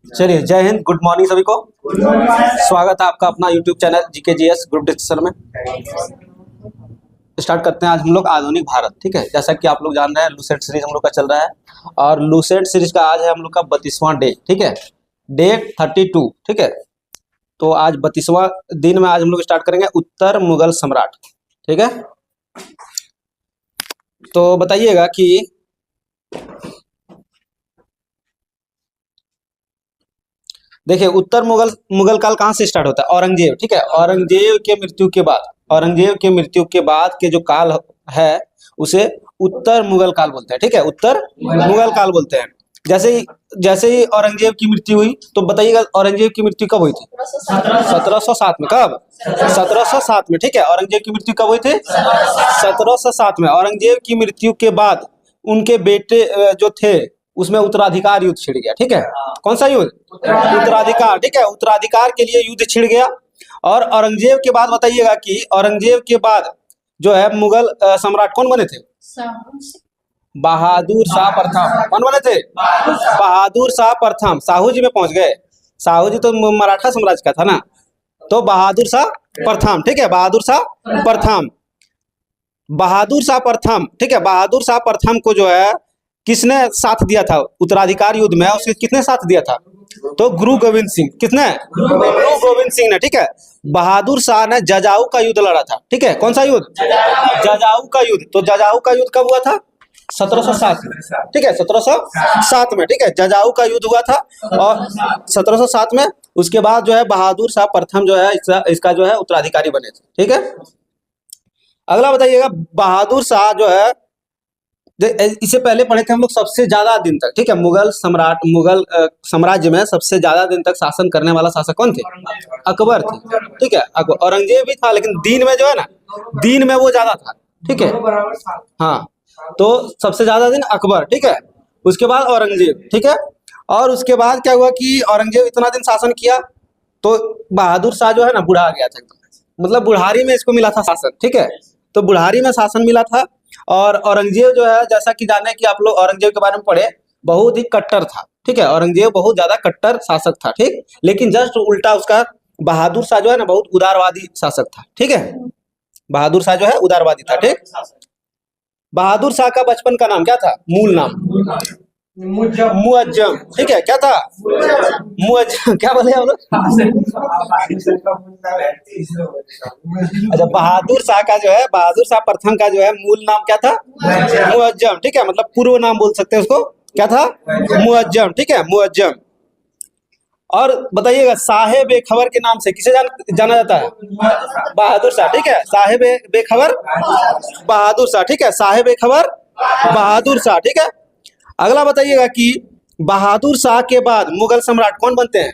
चलिए, जय Hind, good morning सभी को। स्वागत है आपका अपना YouTube channel GK GS group discussion में। स्टार्ट करते हैं आज हम लोग आधुनिक भारत। ठीक है, जैसा कि आप लोग जान रहे हैं लूसेंट सीरीज हम लोग का चल रहा है और लूसेंट सीरीज का आज है हम लोग का 32वां डे। ठीक है, डे 32। ठीक है, तो आज 32वां दिन में आज हम लोग स्टार्ट करेंगे उत्तर मुगल सम्राट। ठीक है, तो बताइएगा कि देखिए उत्तर मुगल काल कहाँ से स्टार्ट होता है? औरंगजेब। ठीक है, औरंगजेब के मृत्यु के बाद, औरंगजेब के मृत्यु के बाद के जो काल है उसे उत्तर मुगल काल बोलते हैं। ठीक है, उत्तर मुगल काल बोलते हैं। जैसे ही औरंगजेब की मृत्यु हुई, तो बताइएगा औरंगजेब की मृत्यु कब हुई थी? 1707 में। कब? 1707 में। ठीक है, औरंगजेब की मृत्यु कब हुई थी? 1707 में। औरंगजेब की मृत्यु के बाद उनके बेटे जो थे उसमें उत्तराधिकार युद्ध छिड़ गया। ठीक है, कौन सा युद्ध? उत्तराधिकार। ठीक है, उत्तराधिकार के लिए युद्ध छिड़ गया। और औरंगजेब के बाद बताइएगा कि औरंगजेब के बाद जो है मुगल सम्राट कौन बने थे? बहादुर शाह प्रथम। कौन बने थे? बहादुर शाह प्रथम। साहू जी में पहुंच गए। साहू जी तो मराठा साम्राज्य का था ना, तो बहादुर शाह प्रथम। ठीक है, बहादुर शाह प्रथम। बहादुर शाह प्रथम। ठीक है, बहादुर शाह प्रथम को जो है किसने साथ दिया था उत्तराधिकार युद्ध में? उसके किसने साथ दिया था? तो गुरु गोविंद सिंह। किसने? गुरु गोविंद सिंह ने। ठीक है, बहादुर शाह ने जजाऊ का युद्ध लड़ा था। ठीक है, कौन सा युद्ध? जजाऊ का युद्ध। तो जजाऊ का युद्ध कब हुआ था? 1707 में। ठीक है, 1707 में। ठीक है, जजाऊ का युद्ध हुआ था और 1707 में। उसके बाद जो है बहादुर शाह प्रथम जो है इसका जो है उत्तराधिकारी बने थे। ठीक है, अगला बताइएगा बहादुर शाह जो है, इससे पहले पढ़े थे हम लोग सबसे ज्यादा दिन तक। ठीक है, मुगल साम्राज्य में सबसे ज्यादा दिन तक शासन करने वाला शासक कौन थे? अकबर थे। ठीक है, अकबर। औरंगजेब भी था लेकिन दिन में जो है ना, दिन में वो ज्यादा था। ठीक है, हाँ, तो सबसे ज्यादा दिन अकबर। ठीक है, उसके बाद औरंगजेब। ठीक है, और उसके बाद क्या हुआ कि औरंगजेब इतना दिन शासन किया तो बहादुर शाह जो है ना बूढ़ा गया था एकदम, मतलब बुढ़ारी में इसको मिला था शासन। ठीक है, तो बुढ़ारी में शासन मिला था। और औरंगजेब जो है, जैसा कि जाने कि आप लोग औरंगजेब के बारे में पढ़े, बहुत ही कट्टर था। ठीक है, औरंगजेब बहुत ज्यादा कट्टर शासक था। ठीक, लेकिन जस्ट उल्टा उसका बहादुर शाह जो है ना बहुत उदारवादी शासक था। ठीक है, बहादुर शाह जो है उदारवादी था। ठीक, बहादुर शाह का बचपन का नाम क्या था? मूल नाम मुअज्जम। ठीक है, क्या था? मुअज्जम। क्या बोले हम लोग? अच्छा, बहादुर शाह का जो है, बहादुर शाह प्रथम का जो है मूल नाम क्या था? मुअज्जम। ठीक है, मतलब पूर्व नाम बोल सकते हैं उसको। क्या था? मुअज्जम। ठीक है, मुअज्जम। और बताइएगा साहेब बेखबर के नाम से किसे जाना जाता है? बहादुर शाह। ठीक है, साहेब बेखबर बहादुर शाह। ठीक है, साहेब बेखबर बहादुर शाह। ठीक है, अगला बताइएगा कि बहादुर शाह के बाद मुगल सम्राट कौन बनते हैं?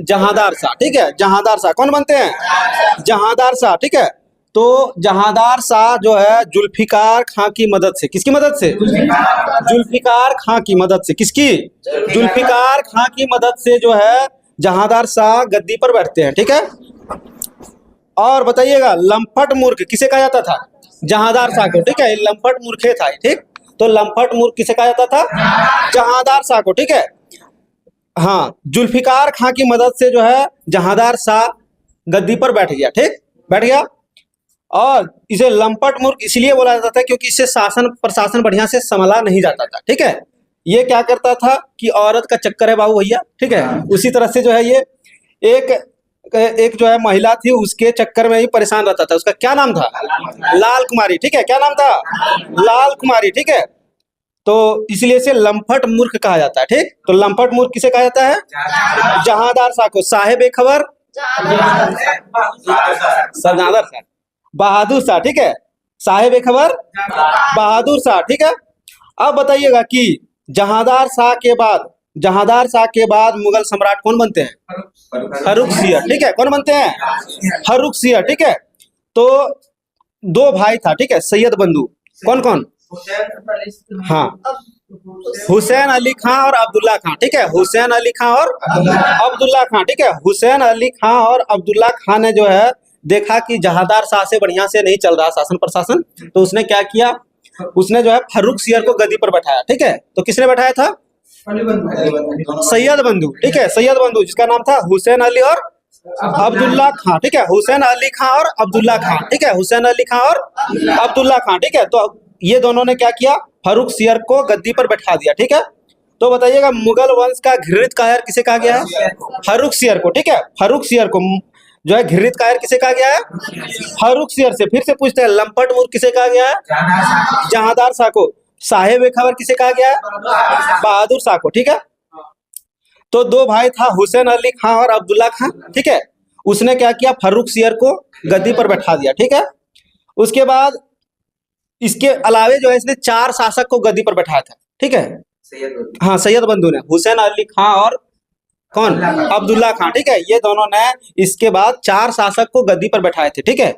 जहांदार शाह। ठीक है, जहांदार शाह कौन बनते हैं? जहांदार शाह। ठीक है, तो जहांदार शाह जो है जुल्फिकार खां की मदद से, किसकी मदद से? जुल्फिकार खां की मदद से। किसकी? जुल्फिकार खां की मदद से जो है जहांदार शाह गद्दी पर बैठते हैं। ठीक है, और बताइएगा लंपट मूर्ख किसे कहा जाता था? जहांदार शाह को। ठीक है, लंपट मूर्खे था। ठीक, तो लंपट मूर्ख किसे कहा जाता था? जहांदार शाह को। ठीक है, हाँ, जुल्फिकार खां की मदद से जो है जहांदार शाह गद्दी पर बैठ गया। ठीक, बैठ गया। और इसे लंपट मूर्ख इसलिए बोला जाता था क्योंकि इससे शासन प्रशासन बढ़िया से संभाला नहीं जाता था। ठीक है, ये क्या करता था कि औरत का चक्कर है बाबू भैया। ठीक है, उसी तरह से जो है ये एक जो है महिला थी, उसके चक्कर में ही परेशान रहता था। उसका क्या नाम था? लाल कुमारी। ठीक है, क्या नाम था? लाल कुमारी। ठीक है, तो इसलिए इसे लंपट मूर्ख कहा जाता है। ठीक, तो लंपट मूर्ख किसे कहा जाता है? जहांदार शाह को। साहेब बेखबर सरदार शाह, बहादुर शाह। ठीक है, साहेब बेखबर बहादुर शाह। ठीक है, अब बताइएगा कि जहांदार शाह के बाद मुगल सम्राट कौन बनते हैं? फर्रुखसियर। ठीक है, कौन बनते हैं? फर्रुखसियर। ठीक है, तो दो भाई था। ठीक है, सैयद बंधु। कौन कौन? हाँ, हुसैन अली खां और अब्दुल्ला खां। ठीक है, हुसैन अली खां और अब्दुल्ला खां। ठीक है, हुसैन अली खां और अब्दुल्ला खां ने जो है देखा कि जहांदार शाह से बढ़िया से नहीं चल रहा शासन प्रशासन, तो उसने क्या किया? उसने जो है फर्रुखसियर को गद्दी पर बैठाया। ठीक है, तो किसने बैठाया था? सैयद बंधु, ठीक है, सैयद बंधु जिसका नाम था हुसैन अली और अब्दुल्ला खां, ठीक है, हुसैन अली खां और अब्दुल्ला खां, ठीक है, हुसैन अली खां और अब्दुल्ला खां, ठीक है। तो ये दोनों ने क्या किया, फर्रुख सियर को गद्दी पर बैठा दिया, ठीक है। तो बताइएगा मुगल वंश का घृणित कायर किसे कहा गया है? फर्रुख सियर को, ठीक है, फर्रुख सियर को जो है घृणित कायर किसे कहा गया है? फर्रुख सियर से। फिर से पूछते हैं लंपट मूर्ख किसे कहा गया है? जहांदार शाह को। साहेब खबर किसे कहा गया है? बहादुर शाह को, ठीक है। तो दो भाई था हुसैन अली खां और अब्दुल्ला खां, ठीक है। उसने क्या किया, फर्रुख सियर को गद्दी पर बैठा दिया, ठीक है। उसके बाद इसके अलावे जो है इसने 4 शासक को गद्दी पर बैठाया था, ठीक है। हाँ, सैयद बंधु ने, हुसैन अली खां और कौन? अब्दुल्ला खां, ठीक है। ये दोनों ने इसके बाद 4 शासक को गद्दी पर बैठाए थे, ठीक है।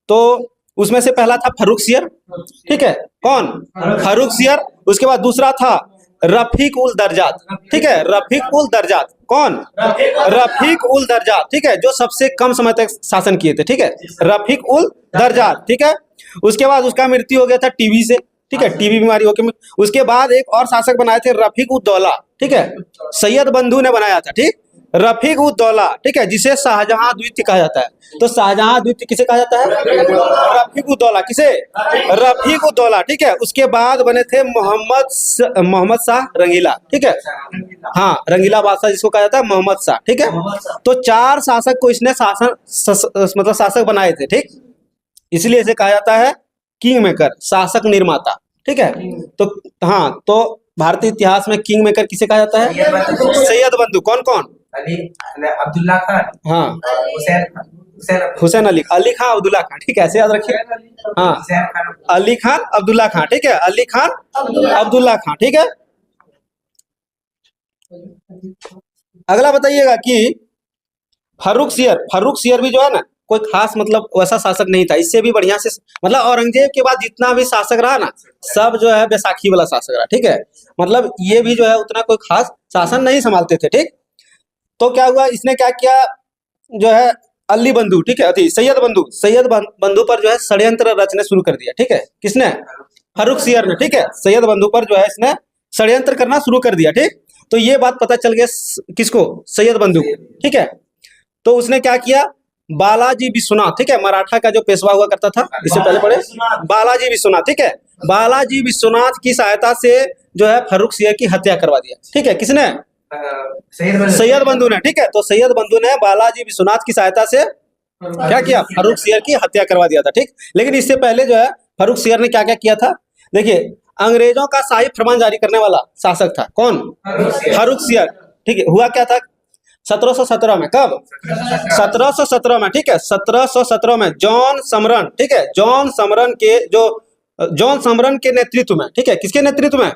तो उसमें से पहला था फर्रुख सियर, ठीक है। कौन? फर्रुख सियर। उसके बाद दूसरा था रफीक उल दर्जात, ठीक है, रफीक उल दर्जात। कौन? रफीक उल दर्जात, ठीक है, जो सबसे कम समय तक शासन किए थे, ठीक है, रफीक उल दर्जात, ठीक है। उसके बाद उसका मृत्यु हो गया था टीबी से, ठीक है, टीबी बीमारी होकर। उसके बाद एक और शासक बनाए थे रफीक उद दौला, ठीक है, सैयद बंधु ने बनाया था, ठीक, रफीक उद दौला, ठीक है, जिसे शाहजहां द्वितीय कहा जाता है। तो शाहजहां द्वितीय किसे कहा जाता है? रफीक उद दौला। किसे? रफीक उद दौला, ठीक है। उसके बाद बने थे मोहम्मद शाह रंगीला, ठीक है, हाँ, रंगीला बादशाह जिसको कहा जाता है, मोहम्मद शाह, ठीक है। तो 4 शासक को इसने मतलब शासक बनाए थे, ठीक, इसलिए इसे कहा जाता है किंग मेकर, शासक निर्माता, ठीक है। तो हाँ, तो भारतीय इतिहास में किंग मेकर किसे कहा जाता है? सैयद बंधु। कौन कौन? अब्दुल्ला खान, हाँ, हुसैन अली खान अब्दुल्ला खान, ठीक है, ऐसे याद रखिए। हाँ, अली खान अब्दुल्ला खान, ठीक है, अली खान अब्दुल्ला खान, ठीक है। अगला बताइएगा कि फर्रुख सियर भी जो है ना कोई खास मतलब वैसा शासक नहीं था, इससे भी बढ़िया से मतलब औरंगजेब के बाद जितना भी शासक रहा ना सब जो है बैसाखी वाला शासक रहा, ठीक है। मतलब ये भी जो है उतना कोई खास शासन नहीं संभालते थे, ठीक। तो क्या हुआ, इसने क्या किया, जो है अली बंधु, ठीक है, सैयद बंधु पर जो है षड्यंत्र रचने शुरू कर दिया, ठीक है। किसने? फर्रुख सियर ने, ठीक है, सैयद बंधु पर जो है इसने षड्यंत्र करना शुरू कर दिया, ठीक। तो ये बात पता चल गया किसको? सैयद बंधु को, ठीक है। तो उसने क्या किया, बालाजी विश्वनाथ, ठीक है, मराठा का जो पेशवा हुआ करता था, इससे पहले पढ़े, बालाजी विश्वनाथ, ठीक है, बालाजी विश्वनाथ की सहायता से जो है फर्रुख सियर की हत्या करवा दिया, ठीक है। किसने? सैयद बंधु ने, ठीक है। तो सैयद बंधु ने बालाजी विश्वनाथ की सहायता से क्या किया, फर्रुख सियर की हत्या करवा दिया था, ठीक। लेकिन इससे पहले जो है फर्रुख सियर ने क्या क्या किया था, देखिए, अंग्रेजों का शाही फरमान जारी करने वाला शासक था। कौन? फर्रुख सियर, ठीक है। हुआ क्या था 1717 में, कब? 1717 में, ठीक है, 1717 में जॉन समरन, ठीक है, जॉन समरन के नेतृत्व में, ठीक है, किसके नेतृत्व में?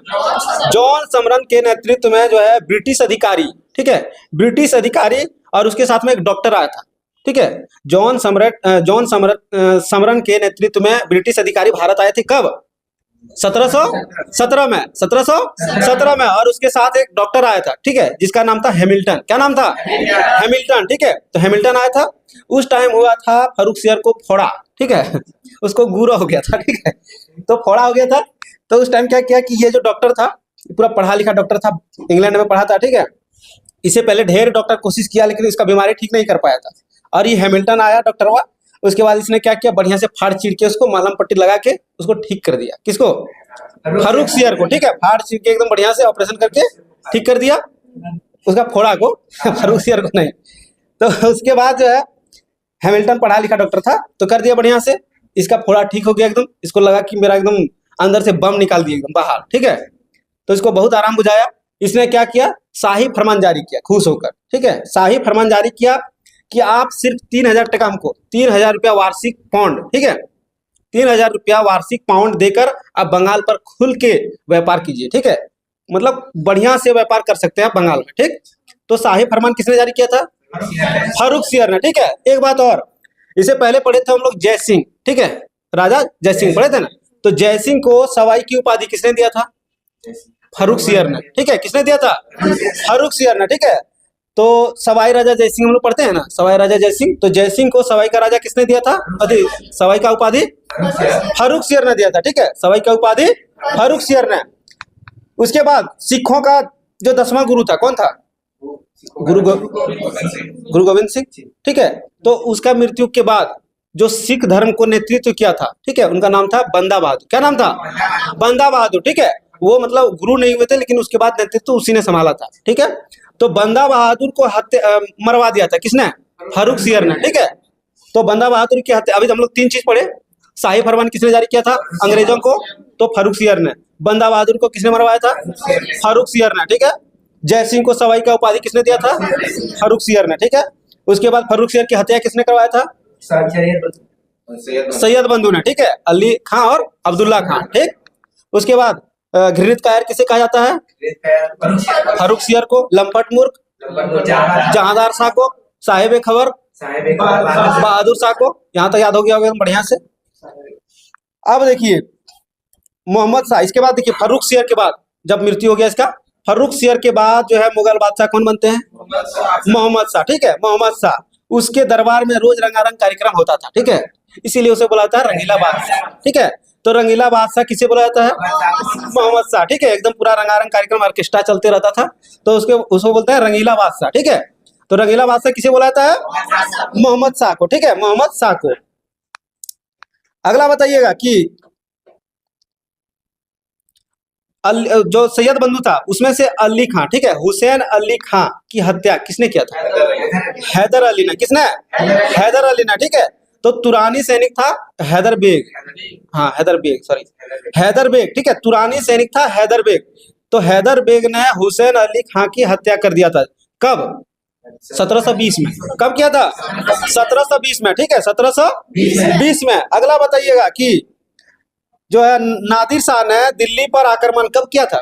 जॉन समरन के नेतृत्व में जो है ब्रिटिश अधिकारी, ठीक है, ब्रिटिश अधिकारी और उसके साथ में एक डॉक्टर आया था, ठीक है। जॉन समरन के नेतृत्व में ब्रिटिश अधिकारी भारत आए थे, कब? 1717 में। और उसके साथ एक डॉक्टर आया था, ठीक है, जिसका नाम था हैमिल्टन। क्या नाम था? हैमिल्टन, ठीक है। तो हैमिल्टन आया था, उस टाइम हुआ था फर्रुख सियर को फोड़ा, ठीक है, उसको गुरा हो गया था, ठीक है, तो फोड़ा हो गया था। तो उस टाइम क्या किया कि ये जो डॉक्टर था पूरा पढ़ा लिखा डॉक्टर था, इंग्लैंड में पढ़ा था, ठीक है। इससे पहले ढेर डॉक्टर कोशिश किया लेकिन इसका बीमारी ठीक नहीं कर पाया था। और ये हैमिल्टन आया डॉक्टर हुआ, उसके बाद इसने क्या किया, बढ़िया से फाड़ चीर के उसको मलहम पट्टी लगा के उसको ठीक कर दिया। किसको? फर्रुख सियर को, ठीक है, फाड़ चीर के एकदम बढ़िया से ऑपरेशन करके ठीक कर दिया उसका फोड़ा को फर्रुख सियर को नहीं। तो उसके बाद जो है हैमिल्टन पढ़ा लिखा डॉक्टर था, तो कर दिया बढ़िया से, इसका फोड़ा ठीक हो गया एकदम। इसको लगा कि मेरा एकदम अंदर से बम निकाल दिया एकदम बाहर, ठीक है। तो इसको बहुत आराम बुझाया। इसने क्या किया, शाही फरमान जारी किया खुश होकर, ठीक है, शाही फरमान जारी किया कि आप सिर्फ 3000 टका हमको 3000 रुपया वार्षिक पाउंड, ठीक है, 3000 रुपया वार्षिक पाउंड देकर आप बंगाल पर खुल के व्यापार कीजिए, ठीक है, मतलब बढ़िया से व्यापार कर सकते हैं बंगाल में, ठीक। तो शाही फरमान किसने जारी किया था? फर्रुख सियर ने, ठीक है। एक बात और, इससे पहले पढ़े थे हम लोग जय सिंह, ठीक है, राजा जय सिंह पढ़े थे ना। तो जय सिंह को सवाई की उपाधि किसने दिया था? फर्रुख सियर ने, ठीक है, किसने दिया था? फर्रुख सियर ने, ठीक है। तो सवाई राजा जय सिंह हम लोग पढ़ते हैं ना, सवाई राजा जय सिंह, तो जय सिंह को सवाई का राजा किसने दिया था? सवाई का उपाधि फर्रुख सियर ने दिया था, ठीक है, सवाई का उपाधि फर्रुख सियर ने। उसके बाद सिखों का जो 10वां गुरु था कौन था? गुरु गोविंद सिंह, ठीक है। तो उसका मृत्यु के बाद जो सिख धर्म को नेतृत्व किया था, ठीक है, उनका नाम था बंदा बहादुर। क्या नाम था? बंदा बहादुर, ठीक है। वो मतलब गुरु नहीं हुए थे, लेकिन उसके बाद नेतृत्व उसी ने संभाला था, ठीक है। तो बंदा बहादुर को मरवा दिया था किसने? फारूक सियर ने, ठीक है। तो बंदा बहादुर की हत्या, अभी हम लोग 3 चीज पढ़े। शाही फरमान किसने जारी किया था अंग्रेजों को? तो फारूक सियर ने। बंदा बहादुर को किसने मरवाया था? फारूक सियर ने, ठीक है। जय सिंह को सवाई का उपाधि किसने दिया था? फारूक सियर ने, ठीक है। उसके बाद फारूक सियर की हत्या किसने करवाया था? सैयद बंधु ने, ठीक है। अली खां और अब्दुल्ला खां, ठीक। उसके बाद घृणित कायर किसे कहा जाता है? फारूक सियर को। लंपट मूर्ख जहांदार शाह को। साहिब खबर बहादुर शाह को। यहाँ तक याद हो गया होगा बढ़िया से। अब देखिए मोहम्मद शाह, इसके बाद देखिए फारूक सियर के बाद जब मृत्यु हो गया इसका, फारूक सियर के बाद जो है मुगल बादशाह कौन बनते हैं? मोहम्मद शाह, ठीक है। मोहम्मद शाह, उसके दरबार में रोज रंगारंग कार्यक्रम होता था, ठीक है। इसीलिए उसे बोला जाता है रंगीला बादशाह, ठीक है। तो रंगीला बादशाह किसे बोला जाता है? मोहम्मद शाह, ठीक है। एकदम पूरा रंगारंग कार्यक्रम ऑर्केस्ट्रा चलते रहता था, तो उसको बोलते हैं रंगीला बादशाह, ठीक है। तो रंगीला बादशाह किसे बोला जाता है? मोहम्मद शाह को, ठीक है, मोहम्मद शाह को। अगला बताइएगा कि जो सैयद बंधु था उसमें से अली खां, ठीक है, हुसैन अली खां की हत्या किसने किया था? हैदर अली ने। किसने? हैदर अली ने, ठीक है। तो तुरानी सैनिक था हैदर बेग, हाँ हैदर बेग, सॉरी हैदर बेग, ठीक है। तुरानी सैनिक था हैदर बेग। तो हैदर बेग ने हुसैन अली खां की हत्या कर दिया था। कब? 1720 में। कब किया था? 1720 में, ठीक है, 1720 में। अगला बताइएगा कि जो है नादिर शाह ने दिल्ली पर आक्रमण कब किया था?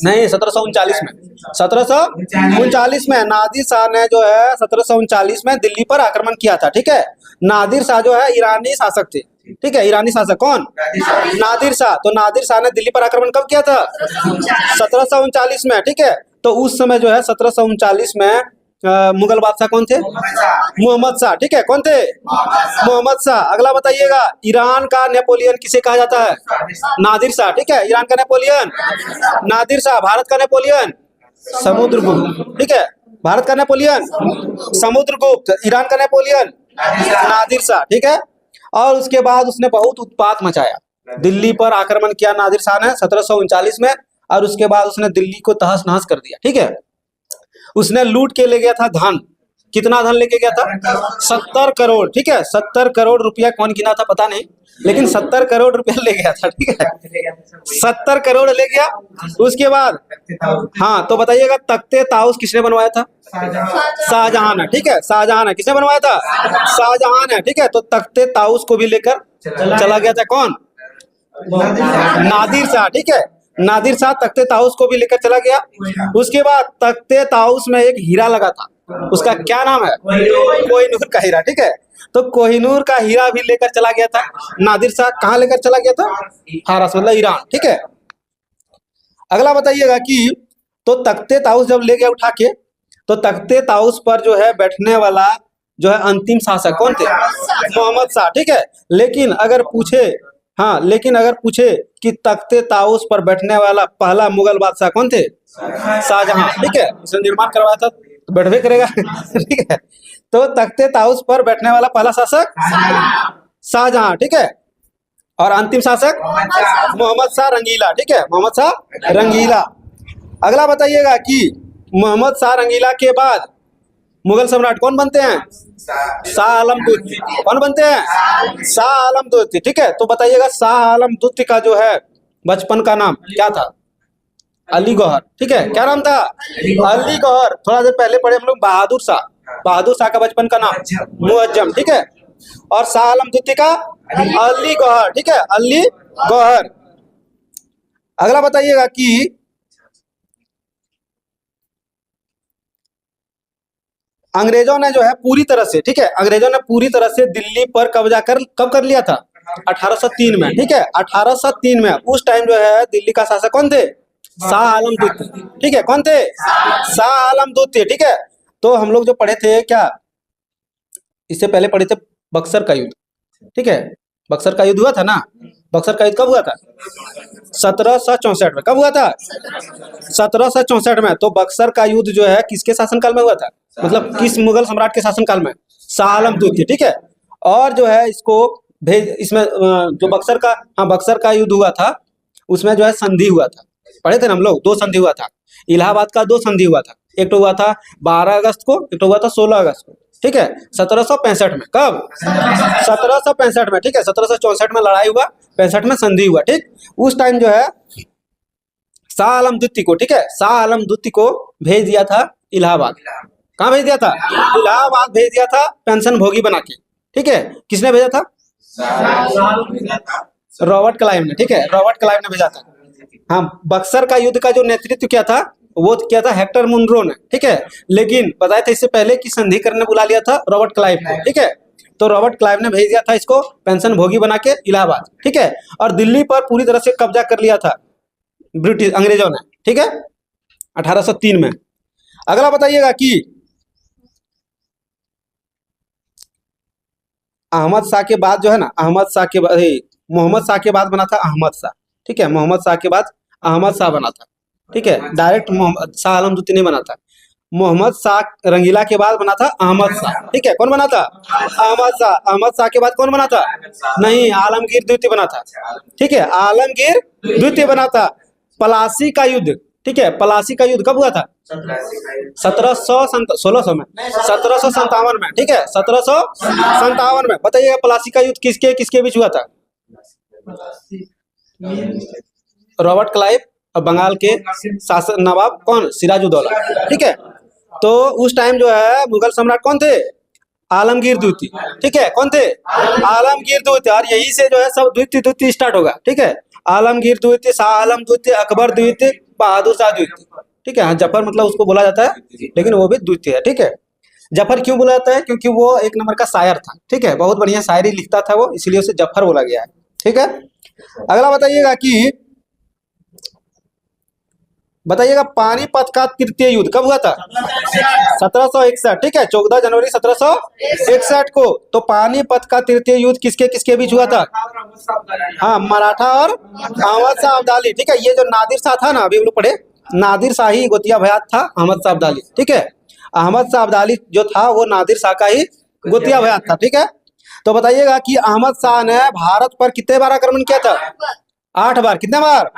नहीं, 1739 में। 1739 में नादिर शाह ने जो है 1739 में दिल्ली पर आक्रमण किया था, ठीक है। नादिर शाह जो है ईरानी शासक थे, ठीक है। ईरानी शासक कौन? नादिर शाह। तो नादिर शाह ने दिल्ली पर आक्रमण कब किया था? 1739 में, ठीक है। तो उस समय जो है 1739 में मुगल बादशाह कौन थे? मोहम्मद शाह, ठीक है। कौन थे? मोहम्मद शाह। अगला बताइएगा ईरान का नेपोलियन किसे कहा जाता है? नादिर शाह, ठीक है। ईरान का नेपोलियन नादिर शाह। भारत का नेपोलियन समुद्रगुप्त, ठीक है। भारत का नेपोलियन समुद्रगुप्त। ईरान का नेपोलियन नादिर शाह, ठीक है। और उसके बाद उसने बहुत उत्पात मचाया। दिल्ली पर आक्रमण किया नादिर शाह ने 1739 में, और उसके बाद उसने दिल्ली को तहस नहस कर दिया, ठीक है। उसने लूट के ले गया था धन। कितना धन लेके गया था? 70 करोड़, ठीक है। 70 करोड़ रुपया कौन गिना था पता नहीं, लेकिन 70 करोड़ रुपया ले गया था, ठीक है। 70 करोड़ ले गया। उसके बाद हाँ, तो बताइएगा तख्ते ताउस किसने बनवाया था? शाहजहां ने, ठीक है। शाहजहां ने। किसने बनवाया था? शाहजहां ने, ठीक है। तो तख्ते ताउस को भी लेकर चला गया था कौन? नादिर शाह, ठीक है। नादिर शाह तख्ते ताउस को भी लेकर चला गया। उसके बाद तख्ते ताउस में एक हीरा लगा था, उसका क्या नाम है? कोहिनूर का हीरा, ठीक है। तो कोहिनूर का हीरा भी लेकर चला गया था नादिर शाह। कहाँ लेकर चला गया था? फारस, मतलब ईरान, ठीक है। अगला बताइएगा कि तो तख्ते ताउस जब ले गया उठा के, तो तख्ते ताउस पर जो है बैठने वाला जो है अंतिम शासक कौन थे? मोहम्मद शाह, ठीक है। लेकिन अगर पूछे कि तख्ते ताउस पर बैठने वाला पहला मुगल बादशाह कौन थे? शाहजहां, ठीक है। उसने निर्माण करवाया था, तो बैठवे करेगा ठीक है। तो तख्ते ताउस पर बैठने वाला पहला शासक शाहजहां, ठीक है। और अंतिम शासक मोहम्मद शाह रंगीला, ठीक है। मोहम्मद शाह रंगीला। अगला बताइएगा कि मोहम्मद शाह रंगीला के बाद मुगल सम्राट कौन बनते हैं? शाह आलम द्वितीय। कौन बनते हैं? शाह आलम द्वितीय, ठीक है। तो बताइएगा शाह आलम द्वितीय का जो है बचपन का नाम क्या था? अली गौहर, ठीक है। क्या नाम था? अली गौहर। थोड़ा देर पहले पढ़े हम लोग बहादुर शाह। बहादुर शाह का बचपन का नाम मुअज्जम, ठीक है। और शाह आलम द्वितीय का अली गौहर, ठीक है, अली गौहर। अगला बताइएगा कि अंग्रेजों ने जो है पूरी तरह से, ठीक है, अंग्रेजों ने पूरी तरह से दिल्ली पर कब्जा कब कर लिया था? 1803 में, ठीक है। 1803 में। उस टाइम जो है दिल्ली का शासक कौन थे? शाह आलम द्वितीय, ठीक है। कौन थे? शाह आलम द्वितीय, ठीक है। तो हम लोग जो पढ़े थे क्या, इससे पहले पढ़े थे बक्सर का युद्ध, ठीक है। बक्सर का युद्ध हुआ था ना, बक्सर का युद्ध कब हुआ था? 1764 में। कब हुआ था? 1764 में। तो बक्सर का युद्ध जो है किसके शासनकाल में हुआ था? मतलब किस मुगल सम्राट के शासनकाल में? शाह आलम द्वितीय, ठीक है। और जो है इसको भेज इसमें जो बक्सर का, हाँ बक्सर का युद्ध हुआ था, उसमें जो है संधि हुआ था, पढ़े थे ना हम लोग, 2 संधि हुआ था। इलाहाबाद का 2 संधि हुआ था, एक तो हुआ था 12 अगस्त को, एक तो हुआ था 16 अगस्त को, ठीक है, 1765 में। कब? 1765 में, ठीक है। 1764 में लड़ाई हुआ, 65 में संधि हुआ, ठीक। उस टाइम जो है शाह आलम द्वितीय को, ठीक है, शाह आलम द्वितीय को भेज दिया था इलाहाबाद। कहाँ भेज दिया था? इलाहाबाद भेज दिया था, पेंशन भोगी बना के, ठीक है। किसने भेजा था? रॉबर्ट क्लाइव ने, ठीक है, रॉबर्ट क्लाइव ने भेजा था। हाँ, बक्सर का युद्ध का जो नेतृत्व किया था वो किया था हेक्टर मुनरो ने, ठीक है। लेकिन बताया था इससे पहले कि संधि करने बुला लिया था रॉबर्ट क्लाइव को, ठीक है। तो रॉबर्ट क्लाइव ने भेज दिया था इसको पेंशन भोगी बना के इलाहाबाद, ठीक है। और दिल्ली पर पूरी तरह से कब्जा कर लिया था ब्रिटिश अंग्रेजों ने, ठीक है, 1803 में। अगला बताइएगा कि अहमद शाह के बाद जो है ना, अहमद शाह के बाद, मोहम्मद शाह के बाद बना था अहमद शाह, ठीक है। मोहम्मद शाह के बाद अहमद शाह बना था, ठीक है। डायरेक्ट मोहम्मद शाह आलम द्वितीय नहीं बना था। मोहम्मद शाह रंगीला के बाद बना था अहमद शाह, ठीक है। कौन बना था? अहमद शाह। अहमद शाह के बाद कौन बना था? नहीं, आलमगीर द्वितीय बना था, ठीक है, आलमगीर द्वितीय बना था। पलासी का युद्ध, ठीक है, पलासी का युद्ध कब हुआ था? 1600 में, 1757 में, ठीक है, 1757 में। बताइएगा पलासी का युद्ध किसके किसके बीच हुआ था? रॉबर्ट क्लाइव और बंगाल के शासक नवाब कौन? सिराजुद्दौला, ठीक है। तो उस टाइम जो है मुगल सम्राट कौन थे? आलमगीर द्वितीय, ठीक है। कौन थे? आलमगीर द्वितीय। और यही से जो है सब द्वितीय द्वितीय स्टार्ट होगा, ठीक है। आलमगीर द्वितीय, शाह आलम द्वितीय, अकबर द्वितीय, बहादुर शाह द्वितीय, ठीक है। हाँ, जफर मतलब उसको बोला जाता है, लेकिन वो भी द्वितीय है, ठीक है। जफर क्यों बोला जाता है? क्योंकि वो 1 नंबर का शायर था, ठीक है, बहुत बढ़िया शायरी लिखता था वो, इसलिए उसे जफर बोला गया है, ठीक है। अगला बताइएगा कि पानीपत का तृतीय युद्ध कब हुआ था? 1761, ठीक है, 14 जनवरी 1761 को। तो पानीपत का तृतीय युद्ध किसके किसके बीच हुआ था? हाँ, मराठा और अहमद शाह अब्दाली, ठीक है। ये जो नादिर शाह था ना, अभी हम लोग पढ़े, नादिर शाही गोतिया भयात था अहमद शाह अब्दाली, ठीक है। अहमद शाह अब्दाली जो था वो नादिर शाह का ही गोतिया भयात था, ठीक है। तो बताइएगा कि अहमद शाह ने भारत पर कितने बार आक्रमण किया था? 8 बार। कितने बार?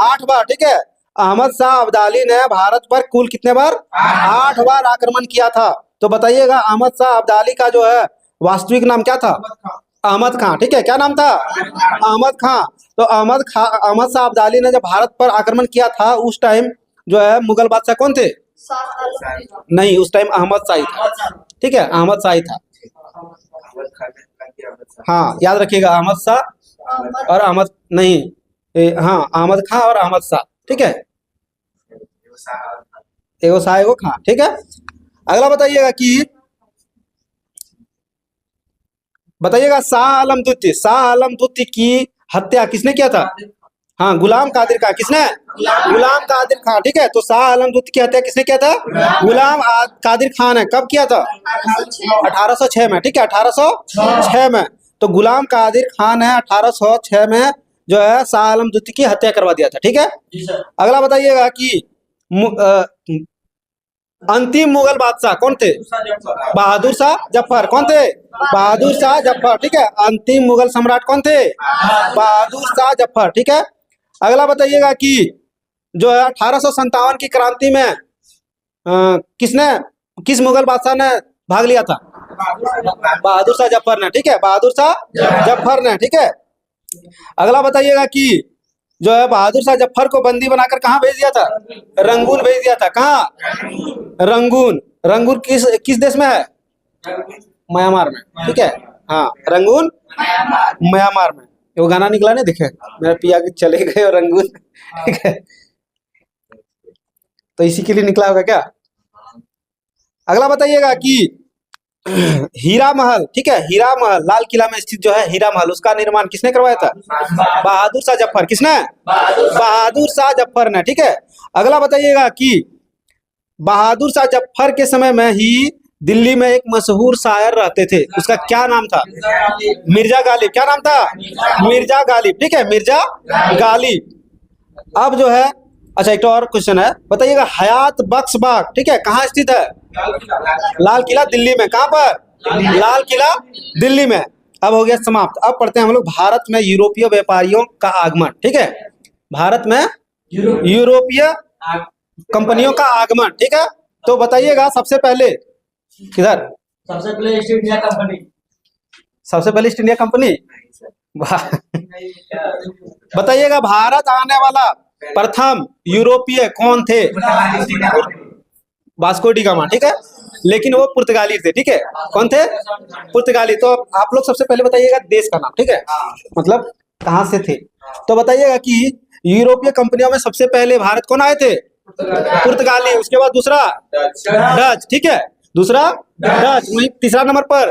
8 बार, ठीक है। अहमद शाह अब्दाली ने भारत पर कुल कितने बार? 8 बार आक्रमण किया था। तो बताइएगा अहमद शाह अब्दाली का जो है वास्तविक नाम क्या था? अहमद खां, ठीक है। क्या नाम था? अहमद खां। तो अहमद शाह अब्दाली ने जब भारत पर आक्रमण किया था उस टाइम जो है मुगल बादशाह कौन थे? नहीं, उस टाइम अहमद शाही था, ठीक है, अहमद शाही था। हाँ, याद रखिएगा, अहमद शाह और अहमद नहीं, हाँ, अहमद खां और अहमद शाह, ठीक है, एगो शाह एगो खां, ठीक है। अगला बताइएगा कि शाह आलम द्वितीय की हत्या किसने किया था? हाँ, गुलाम कादिर खां। किसने? गुलाम कादिर खां, ठीक है। तो शाह आलम द्वितीय की हत्या किसने किया था? गुलाम कादिर खान ने। कब किया था? 1806 में, ठीक है, 1806 में। तो गुलाम कादिर खान ने 1806 में जो है शाह आलम द्वितीय की हत्या करवा दिया था, ठीक है। अगला बताइएगा कि अंतिम मुगल बादशाह कौन थे? बहादुर शाह जफर। कौन थे? बहादुर शाह जफर, ठीक है। अंतिम मुगल सम्राट कौन थे? बहादुर शाह जफर, ठीक है। अगला बताइएगा कि जो है 1857 की क्रांति में किस मुगल बादशाह ने भाग लिया था? बहादुर शाह जफर ने, ठीक है, बहादुर शाह जफर ने, ठीक है। अगला बताइएगा कि जो है बहादुर शाह जफर को बंदी बनाकर कहाँ भेज दिया था? रंगून भेज दिया था। कहाँ? रंगून। रंगून किस देश में है? म्यांमार में, ठीक है। हाँ, रंगून म्यांमार में। वो गाना निकला नहीं, देखे मेरा पिया के चले गए और रंगून, ठीक है, तो इसी के लिए निकला होगा क्या? अगला बताइएगा कि हीरा महल, ठीक है, हीरा महल लाल किला में स्थित जो है हीरा महल, उसका निर्माण किसने करवाया था? बहादुर शाह जफर। किसने? बहादुर शाह जफर ने, ठीक है। अगला बताइएगा कि बहादुर शाह जफर के समय में ही दिल्ली में एक मशहूर शायर रहते थे, उसका क्या नाम था? मिर्जा गालिब। क्या नाम था? मिर्जा गालिब। ठीक है, मिर्जा गालिब। अब जो है, अच्छा एक और क्वेश्चन है, बताइएगा हयात बख्श बाग, ठीक है, कहाँ स्थित है? लाल किला दिल्ली में। कहाँ पर? लाल किला दिल्ली में। अब हो गया समाप्त। अब पढ़ते हैं हम लोग भारत में यूरोपीय व्यापारियों का आगमन। ठीक है, भारत में यूरोपीय कंपनियों का आगमन। ठीक है, तो बताइएगा सबसे पहले किधर? सबसे पहले ईस्ट इंडिया कंपनी। सबसे पहले ईस्ट इंडिया कंपनी। बताइएगा भारत आने वाला प्रथम यूरोपीय कौन थे? Vasco D gamma. ठीक है, लेकिन वो पुर्तगाली थे। ठीक है, कौन थे? पुर्तगाली। तो आप लोग सबसे पहले बताइएगा देश का नाम। ठीक है, मतलब कहाँ से थे। तो बताइएगा कि यूरोपीय कंपनियों में सबसे पहले भारत कौन आए थे? पुर्तगाली। उसके बाद दूसरा डच। ठीक है, दूसरा डच। वही तीसरा नंबर पर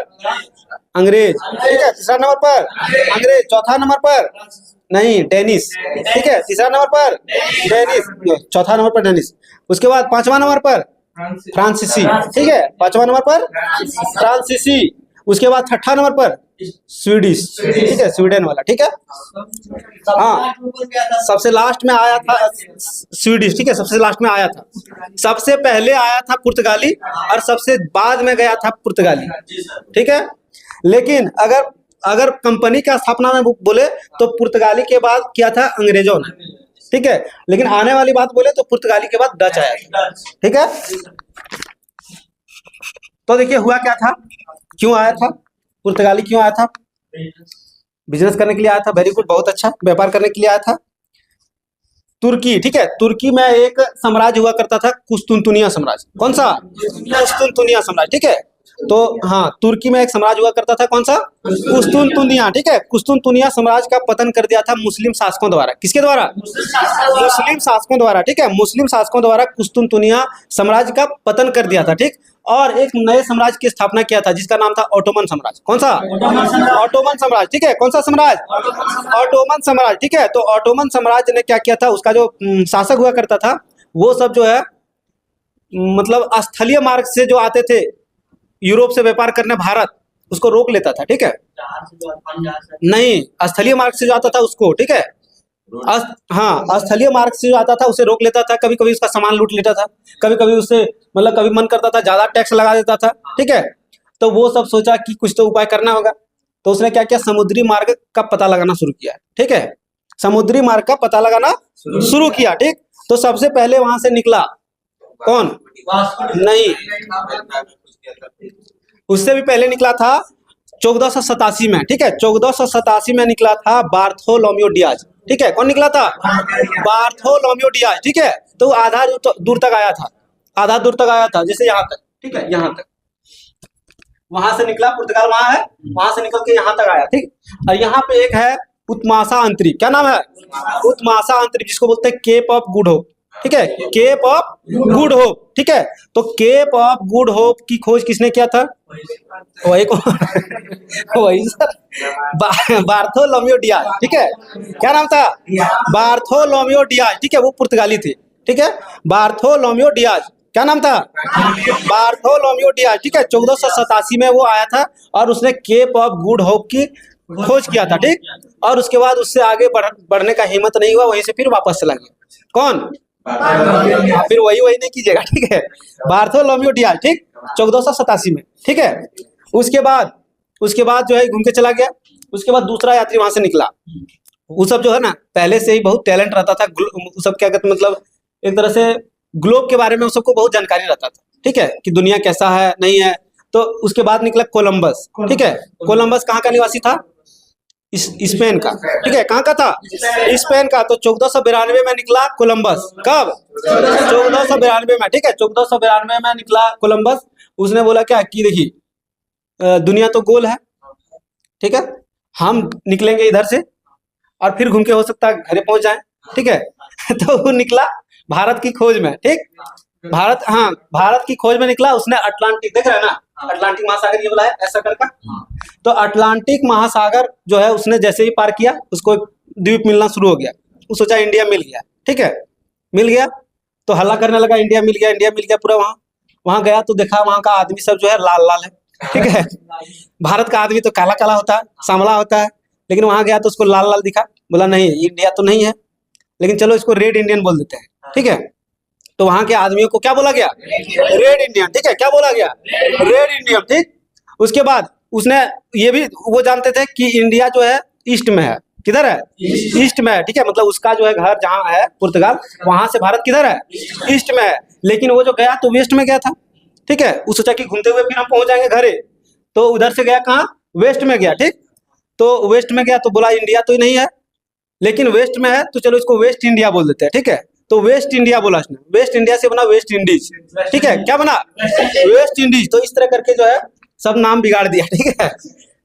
अंग्रेज। ठीक है, तीसरा नंबर पर अंग्रेज। चौथा नंबर पर नहीं, डेनिस। ठीक है, तीसरा नंबर पर डेनिस, चौथा नंबर पर डेनिस। उसके बाद पांचवा नंबर पर फ्रांसीसी। ठीक है, पांचवा नंबर पर फ्रांसीसी। उसके बाद छठा नंबर पर स्वीडिश। ठीक है, स्वीडन वाला। ठीक है, हाँ, सबसे लास्ट में आया था स्वीडिश। ठीक है, सबसे लास्ट में आया था। सबसे पहले आया था पुर्तगाली और सबसे बाद में गया था पुर्तगाली। ठीक है, लेकिन अगर कंपनी का स्थापना में बोले तो पुर्तगाली के बाद किया था अंग्रेजों ने। ठीक है, लेकिन आने वाली बात बोले तो पुर्तगाली के बाद डच आया। ठीक है, तो देखिए हुआ क्या था, क्यों आया था पुर्तगाली? क्यों आया था? बिजनेस करने के लिए आया था। वेरी गुड, बहुत अच्छा, व्यापार करने के लिए आया था। तुर्की। ठीक है, तुर्की में एक साम्राज्य हुआ करता था, कुस्तुनतुनिया साम्राज्य। कौन सा? कुस्तुनतुनिया साम्राज्य। ठीक है, तो हाँ, तुर्की में एक साम्राज्य हुआ करता था, कौन सा? कुस्तुनतुनिया। ठीक है, कुस्तुनतुनिया साम्राज्य का पतन कर दिया था मुस्लिम शासकों द्वारा। किसके द्वारा? मुस्लिम शासकों द्वारा। ठीक है, मुस्लिम शासकों द्वारा कुस्तुनतुनिया साम्राज्य का पतन कर दिया था। ठीक, और एक नए साम्राज्य की स्थापना किया था जिसका नाम था ऑटोमन साम्राज्य। कौन सा? ऑटोमन साम्राज्य। ठीक है, कौन सा साम्राज्य? ऑटोमन साम्राज्य। ठीक है, तो ऑटोमन साम्राज्य ने क्या किया था, उसका जो शासक हुआ करता था वो सब जो है मतलब स्थलीय मार्ग से जो आते थे यूरोप से व्यापार करने भारत, उसको रोक लेता था। ठीक है, नहीं, स्थलीय मार्ग से जो आता था उसको। ठीक है, हाँ, स्थलीय मार्ग से जो आता था उसे रोक लेता था। कभी कभी उसका सामान लूट लेता था, कभी कभी उससे मतलब कभी मन करता था ज्यादा टैक्स लगा देता था। ठीक है, तो वो सब सोचा कि कुछ तो उपाय करना होगा, तो उसने क्या किया, समुद्री मार्ग का पता लगाना शुरू किया। ठीक है, समुद्री मार्ग का पता लगाना शुरू किया। ठीक, तो सबसे पहले वहां से निकला कौन? नहीं, उससे भी पहले निकला था 1487 में। ठीक है, 1487 में निकला था बार्थोलोम्यू डियाज। ठीक है, कौन निकला था? Bartholomew Diaz. ठीक है, तो आधा दूर तक आया था, आधा दूर तक आया था, जैसे यहाँ तक। ठीक है, यहाँ तक, वहां से निकला, पुर्तगाल वहां है, वहां से निकल के यहाँ तक आया। ठीक, और यहाँ पे एक है उत्मासा अंतरिक्ष। क्या नाम है? उत्मासा अंतरिक्ष, जिसको बोलते हैं केप ऑफ गुड होप। ठीक है, केप ऑफ गुड होप। ठीक है, तो केप ऑफ गुड होप की खोज किसने किया था? वही वही सर, बार्थोलोम्यू डियाज। ठीक है, क्या नाम था? Bartholomew Diaz. ठीक है, वो पुर्तगाली थे। ठीक है, बार्थोलोम्यू डियाज। क्या नाम था? Bartholomew Diaz. ठीक है, 1487 में वो आया था और उसने केप ऑफ गुड होप की खोज किया था। ठीक, और उसके बाद उससे आगे बढ़ने का हिम्मत नहीं हुआ, वहीं से फिर वापस चला गया। कौन? फिर वही नहीं कीजिएगा। ठीक है, बार्थोलोम्यू डियाज। ठीक, 1487 में। ठीक है, उसके बाद जो है घूम के चला गया। उसके बाद दूसरा यात्री वहां से निकला। वो सब जो है ना पहले से ही बहुत टैलेंट रहता था, वो सब क्या कहते मतलब एक तरह से ग्लोब के बारे में उन सबको बहुत जानकारी रहता था। ठीक है, कि दुनिया कैसा है नहीं है। तो उसके बाद निकला कोलंबस। ठीक है, कोलंबस कहाँ का निवासी था? स्पेन का। ठीक है, कहाँ का था? स्पेन का। तो 1492 में निकला कोलंबस। कब? 1492 में। ठीक है, 1492 में निकला कोलंबस। उसने बोला क्या कि देखिए दुनिया तो गोल है। ठीक है, हम निकलेंगे इधर से और फिर घूम के हो सकता है घरे पहुंच जाए। ठीक है, तो वो निकला भारत की खोज में। ठीक, भारत की खोज में निकला। उसने अटलांटिक, देख रहे हैं ना, अटलांटिक महासागर ये वाला है ऐसा करके। तो अटलांटिक महासागर जो है उसने जैसे ही पार किया उसको एक द्वीप मिलना शुरू हो गया। वो सोचा इंडिया मिल गया। ठीक है, मिल गया तो हल्ला करने लगा, इंडिया मिल गया, इंडिया मिल गया पूरा वहां। वहां गया तो देखा वहां का आदमी सब जो है लाल लाल है, ठीक है। भारत का आदमी तो काला काला होता है, सांवला होता है, लेकिन वहां गया तो उसको लाल लाल दिखा। बोला नहीं इंडिया तो नहीं है, लेकिन चलो इसको रेड इंडियन बोल देते हैं, ठीक है। तो वहां के आदमियों को क्या बोला गया? रेड इंडियन, ठीक है। क्या बोला गया? रेड इंडियन, ठीक। उसके बाद उसने ये भी वो जानते थे कि इंडिया जो है ईस्ट में है। किधर है? ईस्ट में है, ठीक है। मतलब उसका जो है घर जहाँ है पुर्तगाल, वहां से भारत किधर है? ईस्ट में है। लेकिन वो जो गया तो वेस्ट में गया था, ठीक है। वो सोचा कि घूमते हुए फिर हम पहुंच जाएंगे घरे, तो उधर से गया कहाँ? वेस्ट में गया, ठीक। तो वेस्ट में गया तो बोला इंडिया तो नहीं है, लेकिन वेस्ट में है तो चलो इसको वेस्ट इंडिया बोल देते हैं, ठीक है। तो वेस्ट इंडिया बोला उसने, वेस्ट इंडिया से बना वेस्ट इंडीज, ठीक है। क्या बना? West Indies. तो इस तरह करके जो है सब नाम बिगाड़ दिया, ठीक है।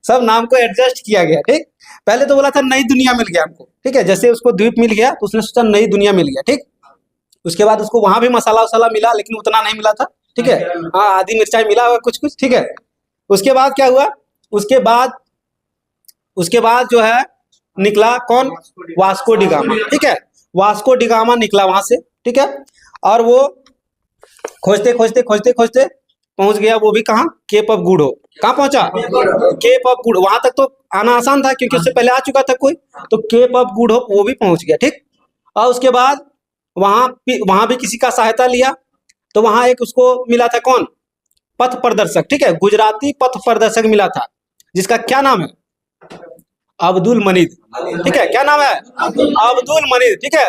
सब नाम को एडजस्ट किया गया, ठीक। पहले तो बोला था नई दुनिया मिल गया हमको, ठीक है। जैसे उसको द्वीप मिल गया तो उसने सोचा नई दुनिया मिल गया, ठीक। उसके बाद उसको वहां भी मसाला वसाला मिला, लेकिन उतना नहीं मिला था, ठीक है। हाँ आदि मिर्चाई मिला हुआ कुछ कुछ, ठीक है। उसके बाद क्या हुआ? उसके बाद जो है निकला कौन? वास्को डिगामा, ठीक है। वास्को डिगामा निकला वहां से, ठीक है। और वो खोजते खोजते खोजते खोजते पहुंच गया, वो भी कहाँ? Cape of Good Hope. कहाँ पहुंचा? Cape of Good. वहां तक तो आना आसान था क्योंकि उससे पहले आ चुका था कोई, तो केप ऑफ गुड होप वो भी पहुंच गया, ठीक। और उसके बाद वहां भी किसी का सहायता लिया, तो वहां एक उसको मिला था कौन? पथ प्रदर्शक, ठीक है। गुजराती पथ प्रदर्शक मिला था, जिसका क्या नाम है? अब्दुल मनीद, ठीक है। क्या नाम है? अब्दुल मनीद, ठीक है।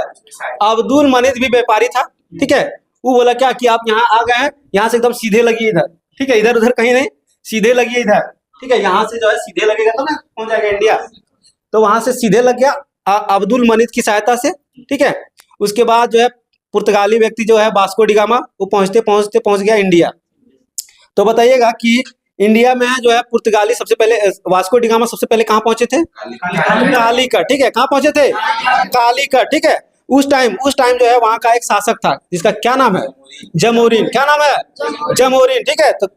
अब्दुल मनीद भी व्यापारी था, ठीक है। वो बोला क्या कि आप यहाँ आ गए हैं, यहाँ से एकदम सीधे लगिए इधर, ठीक है। इधर उधर कहीं नहीं, सीधे लगिए इधर, ठीक है। यहाँ से जो है सीधे लगेगा तो ना पहुंच जाएगा इंडिया। तो वहां से सीधे लग गया अब्दुल मनीद की सहायता से, ठीक है। उसके बाद जो है पुर्तगाली व्यक्ति जो है वास्को डिगामा, वो पहुंचते पहुंचते पहुंच गया इंडिया। तो बताइएगा कि इंडिया में जो है पुर्तगाली सबसे पहले, वास्को डिगामा सबसे पहले कहाँ पहुंचे थे? कालीकट, ठीक है। कहाँ पहुंचे थे? कालीकट, ठीक है। उस टाइम जो है वहां का एक शासक था जिसका क्या नाम है? जमोरिन। क्या नाम है? जमोरिन, ठीक है। तो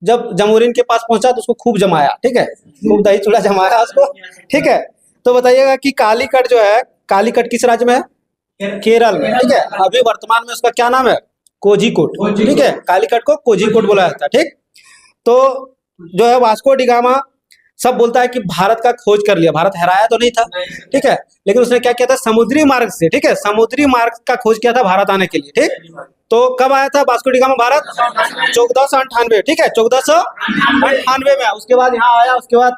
जब जमोरिन के पास पहुंचा तो उसको खूब जमाया, ठीक है। खूब दही चूड़ा जमाया उसको, ठीक है। तो बताइएगा कि कालीकट जो है, कालीकट किस राज्य में है? केरल में, ठीक है। अभी वर्तमान में उसका क्या नाम है? कोझिकोड, ठीक है। कालीकट को कोझिकोड बोला जाता है, ठीक। तो जो है वास्को डिगामा सब बोलता है कि भारत का खोज कर लिया, भारत हराया तो नहीं था, ठीक है। लेकिन उसने क्या किया था? समुद्री मार्ग से, ठीक है, समुद्री मार्ग का खोज किया था भारत आने के लिए, ठीक। तो कब आया था वास्को डिगामा भारत? 1498, ठीक है। 1498 में। उसके बाद यहाँ आया, उसके बाद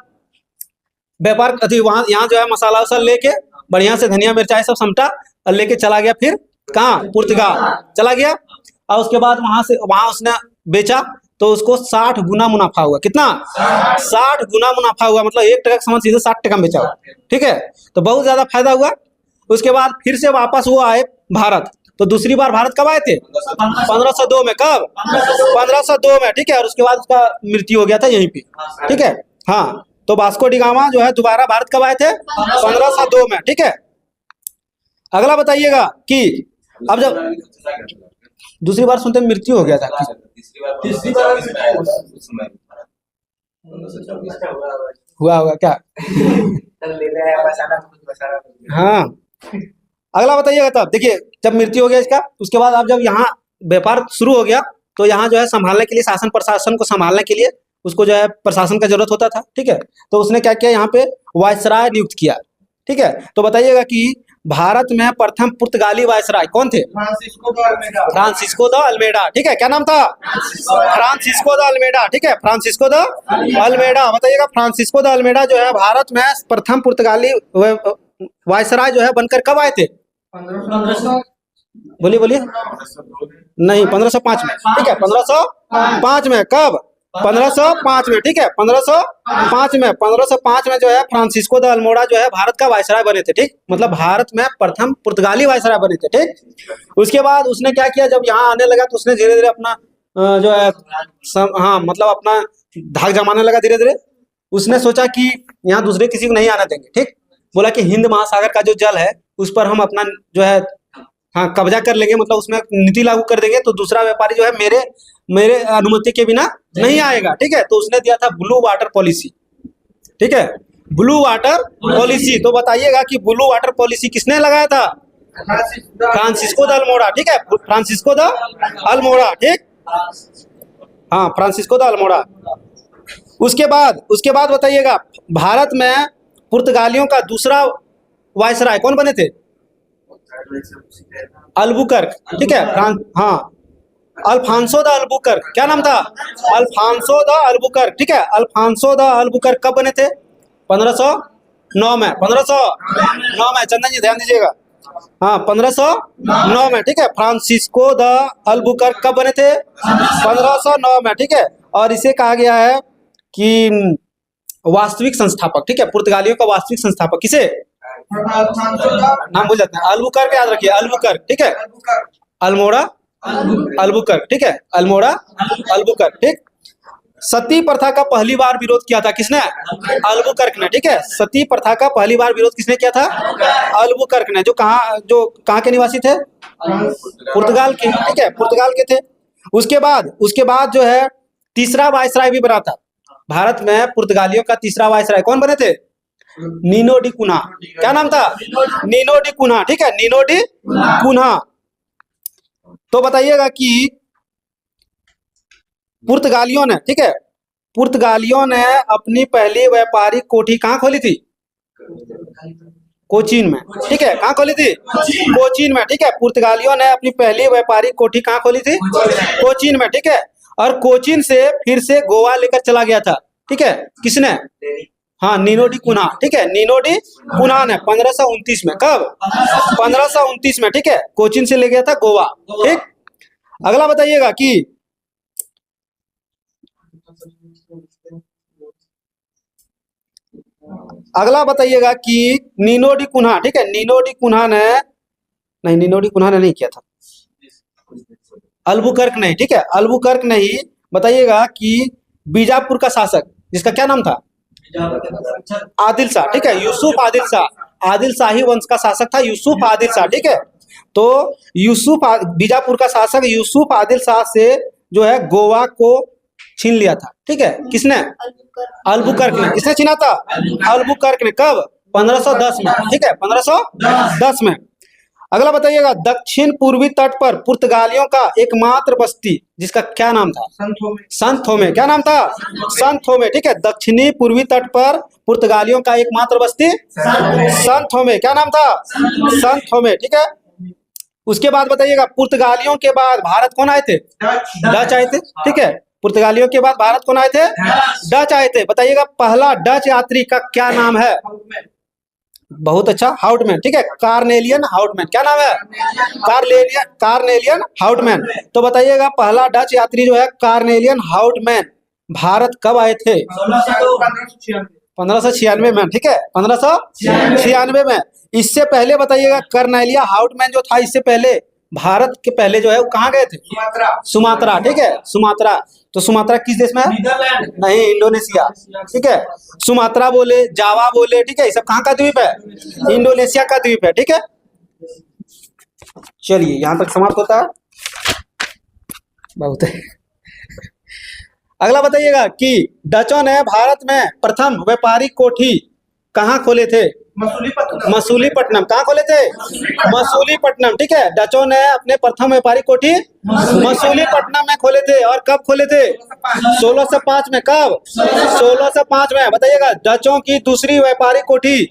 व्यापार वहां यहाँ जो है मसाला वसाला लेके बढ़िया से धनिया मिर्चाई सब समटा और लेके चला गया, फिर कहाँ? पुर्तगाल चला गया। और उसके बाद वहां उसने बेचा तो उसको 60 गुना मुनाफा हुआ। कितना? 60 गुना मुनाफा हुआ, मतलब 1 टका का सामान सीधे 60 टका में बेचा हुआ, ठीक है। तो बहुत ज्यादा फायदा हुआ। उसके बाद फिर से वापस वो आए भारत। तो दूसरी बार भारत कब आए थे? 1502 में। कब? 1502 में, ठीक है। और उसके बाद उसका मृत्यु हो गया था यहीं पे, ठीक है। हाँ, तो वास्को डिगामा जो है दोबारा भारत कब आए थे? 1502 में, ठीक है। अगला बताइएगा कि अब जब दूसरी बार सुनते मृत्यु हो गया था, तीसरी बार हुआ होगा क्या? हाँ, अगला बताइएगा। तब देखिए जब मृत्यु हो गया इसका, उसके बाद अब जब यहाँ व्यापार शुरू हो गया तो यहाँ जो है संभालने के लिए, शासन प्रशासन को संभालने के लिए उसको जो है प्रशासन का जरूरत होता था, ठीक है। तो उसने क्या किया? यहाँ पे वायसराय नियुक्त किया, ठीक है। तो बताइएगा कि भारत में प्रथम पुर्तगाली वायसराय कौन थे? फ्रांसिस्को द अल्मेडा, ठीक है। क्या नाम था? फ्रांसिस्को द अल्मेडा, ठीक है। Francisco de Almeida. बताइएगा फ्रांसिस्को द अल्मेडा जो है भारत में प्रथम पुर्तगाली वायसराय जो है बनकर कब आए थे? बोलिए। नहीं, 1505 में, ठीक है। 1505 में। कब? 1505 में, ठीक है। 1505 में जो है फ्रांसिस्को द अल्मोड़ा जो है भारत का वायसराय बने थे, ठीक। मतलब भारत में प्रथम पुर्तगाली वायसराय बने थे, ठीक। उसके बाद उसने क्या किया? जब यहाँ आने लगा तो उसने धीरे धीरे अपना जो है हाँ मतलब अपना धाक जमाने लगा धीरे धीरे। उसने सोचा कि यहाँ दूसरे किसी को नहीं आना देंगे, ठीक। बोला कि हिंद महासागर का जो जल है उस पर हम अपना जो है हाँ कब्जा कर लेंगे, मतलब उसमें नीति लागू कर देंगे, तो दूसरा व्यापारी जो है मेरे अनुमति के बिना नहीं आएगा, ठीक है। तो उसने दिया था ब्लू वाटर पॉलिसी, ठीक है। Blue water policy. तो बताइएगा कि ब्लू वाटर पॉलिसी किसने लगाया था? फ्रांसिस्को द अल्मोड़ा, ठीक है। फ्रांसिस्को द अल्मोड़ा, ठीक। हाँ, फ्रांसिस्को द अल्मोड़ा। उसके बाद बताइएगा, भारत में पुर्तगालियों का दूसरा वायसराय कौन बने थे? अल्बुकर्क, ठीक है। हाँ, अल्फांसो द अल्बुकर्क, क्या नाम था? अल्फांसो द अल्बुकर्क, ठीक है। अल्फांसो द अल्बुकर्क कब बने थे? 1509 में। 1509 में, चंदन जी ध्यान दीजिएगा। हाँ, 1509 में, ठीक है। फ्रांसिस्को द अल्बुकर्क कब बने थे? 1509 में, ठीक है। और इसे कहा गया है कि वास्तविक संस्थापक, ठीक है। पुर्तगालियों का वास्तविक संस्थापक किसे? नाम भूल जाते हैं। अल्बुकर्क याद रखिए, अल्बुकर्क, ठीक है। अल्मोड़ा, अल्बुकर्क, ठीक है। अल्मोड़ा, अल्बुकर्क, ठीक। सती प्रथा का पहली बार विरोध किया था किसने? अल्बुकर्क ने, ठीक है। सती प्रथा का पहली बार विरोध किसने किया था? अल्बुकर्क ने, जो कहाँ के निवासी थे? पुर्तगाल के, ठीक है, पुर्तगाल के थे। उसके बाद जो है तीसरा वायसराय भी बना था भारत में। पुर्तगालियों का तीसरा वायसराय कौन बने थे? नीनो डी कुन्हा, क्या नाम था? नीनो डी कुन्हा, ठीक है। Nino da Cunha. तो बताइएगा कि पुर्तगालियों ने, ठीक है, पुर्तगालियों ने अपनी पहली व्यापारिक कोठी कहाँ खोली थी? कोचीन में, ठीक है। कहाँ खोली थी? कोचीन में, ठीक है। पुर्तगालियों ने अपनी पहली व्यापारिक कोठी कहाँ खोली थी? कोचीन में, ठीक है। और कोचीन से फिर से गोवा लेकर चला गया था, ठीक है। किसने? हाँ, नीनो डी कुन्हा, ठीक है। नीनो डी कुन्हा ने 1529 में। कब? 1529 में, ठीक है। कोचीन से ले गया था गोवा, ठीक। अगला बताइएगा कि नीनो डी कुन्हा, ठीक है। नीनो डी कुन्हा ने नहीं किया था। अल्बुकर्क नहीं, ठीक है। अल्बुकर्क नहीं। बताइएगा कि बीजापुर का शासक, जिसका क्या नाम था? आदिल शाह, ठीक है। यूसुफ आदिल शाह। आदिल शाही वंश का शासक था यूसुफ आदिल शाह, ठीक है। तो बीजापुर का शासक यूसुफ आदिल शाह से जो है गोवा को छीन लिया था, ठीक है। किसने? अल्बुकर्क ने। किसने छीना था? अल्बुकर्क ने। कब? 1510 में, ठीक है। 1510 में। अगला बताइएगा, दक्षिण पूर्वी तट पर पुर्तगालियों का एकमात्र बस्ती, जिसका क्या नाम था? संत थोमे। क्या नाम था? संत थोमे, ठीक है। दक्षिणी पूर्वी तट पर पुर्तगालियों का एकमात्र बस्ती संत थोमे। क्या नाम था? संत थोमे, ठीक है। उसके बाद बताइएगा, पुर्तगालियों के बाद भारत कौन आए थे? डच आए थे, ठीक है। पुर्तगालियों के बाद भारत कौन आए थे? डच आए थे। बताइएगा, पहला डच यात्री का क्या नाम है? बहुत अच्छा, हाउटमैन, ठीक है। Carnelian Houtman. क्या नाम है? Carnelian Houtman. तो बताइएगा, पहला डच यात्री जो है कार्नेलियन हाउटमैन भारत कब आए थे? 1596 में, ठीक है। 1596 में। इससे पहले बताइएगा, कर्नेलिया हाउटमैन जो था, इससे पहले भारत के पहले जो है वो कहाँ गए थे? सुमात्रा, ठीक है। सुमात्रा। तो सुमात्रा किस देश में है? नहीं, इंडोनेशिया, ठीक है। सुमात्रा बोले, जावा बोले, ठीक है, ये सब कहाँ का द्वीप है? इंडोनेशिया का द्वीप है, ठीक है। चलिए, यहां तक समाप्त होता है। बहुत है। अगला बताइएगा कि डचों ने भारत में प्रथम व्यापारिक कोठी कहाँ खोले थे? मसूलीपट्टनम। कहाँ खोले थे? मसूलीपट्टनम, ठीक है। डचों ने अपने प्रथम व्यापारिक कोठी मसूलीपट्टनम में खोले थे। और कब खोले थे? 1605 में। कब? 1605 में। बताइएगा, डचों की दूसरी व्यापारिक कोठी?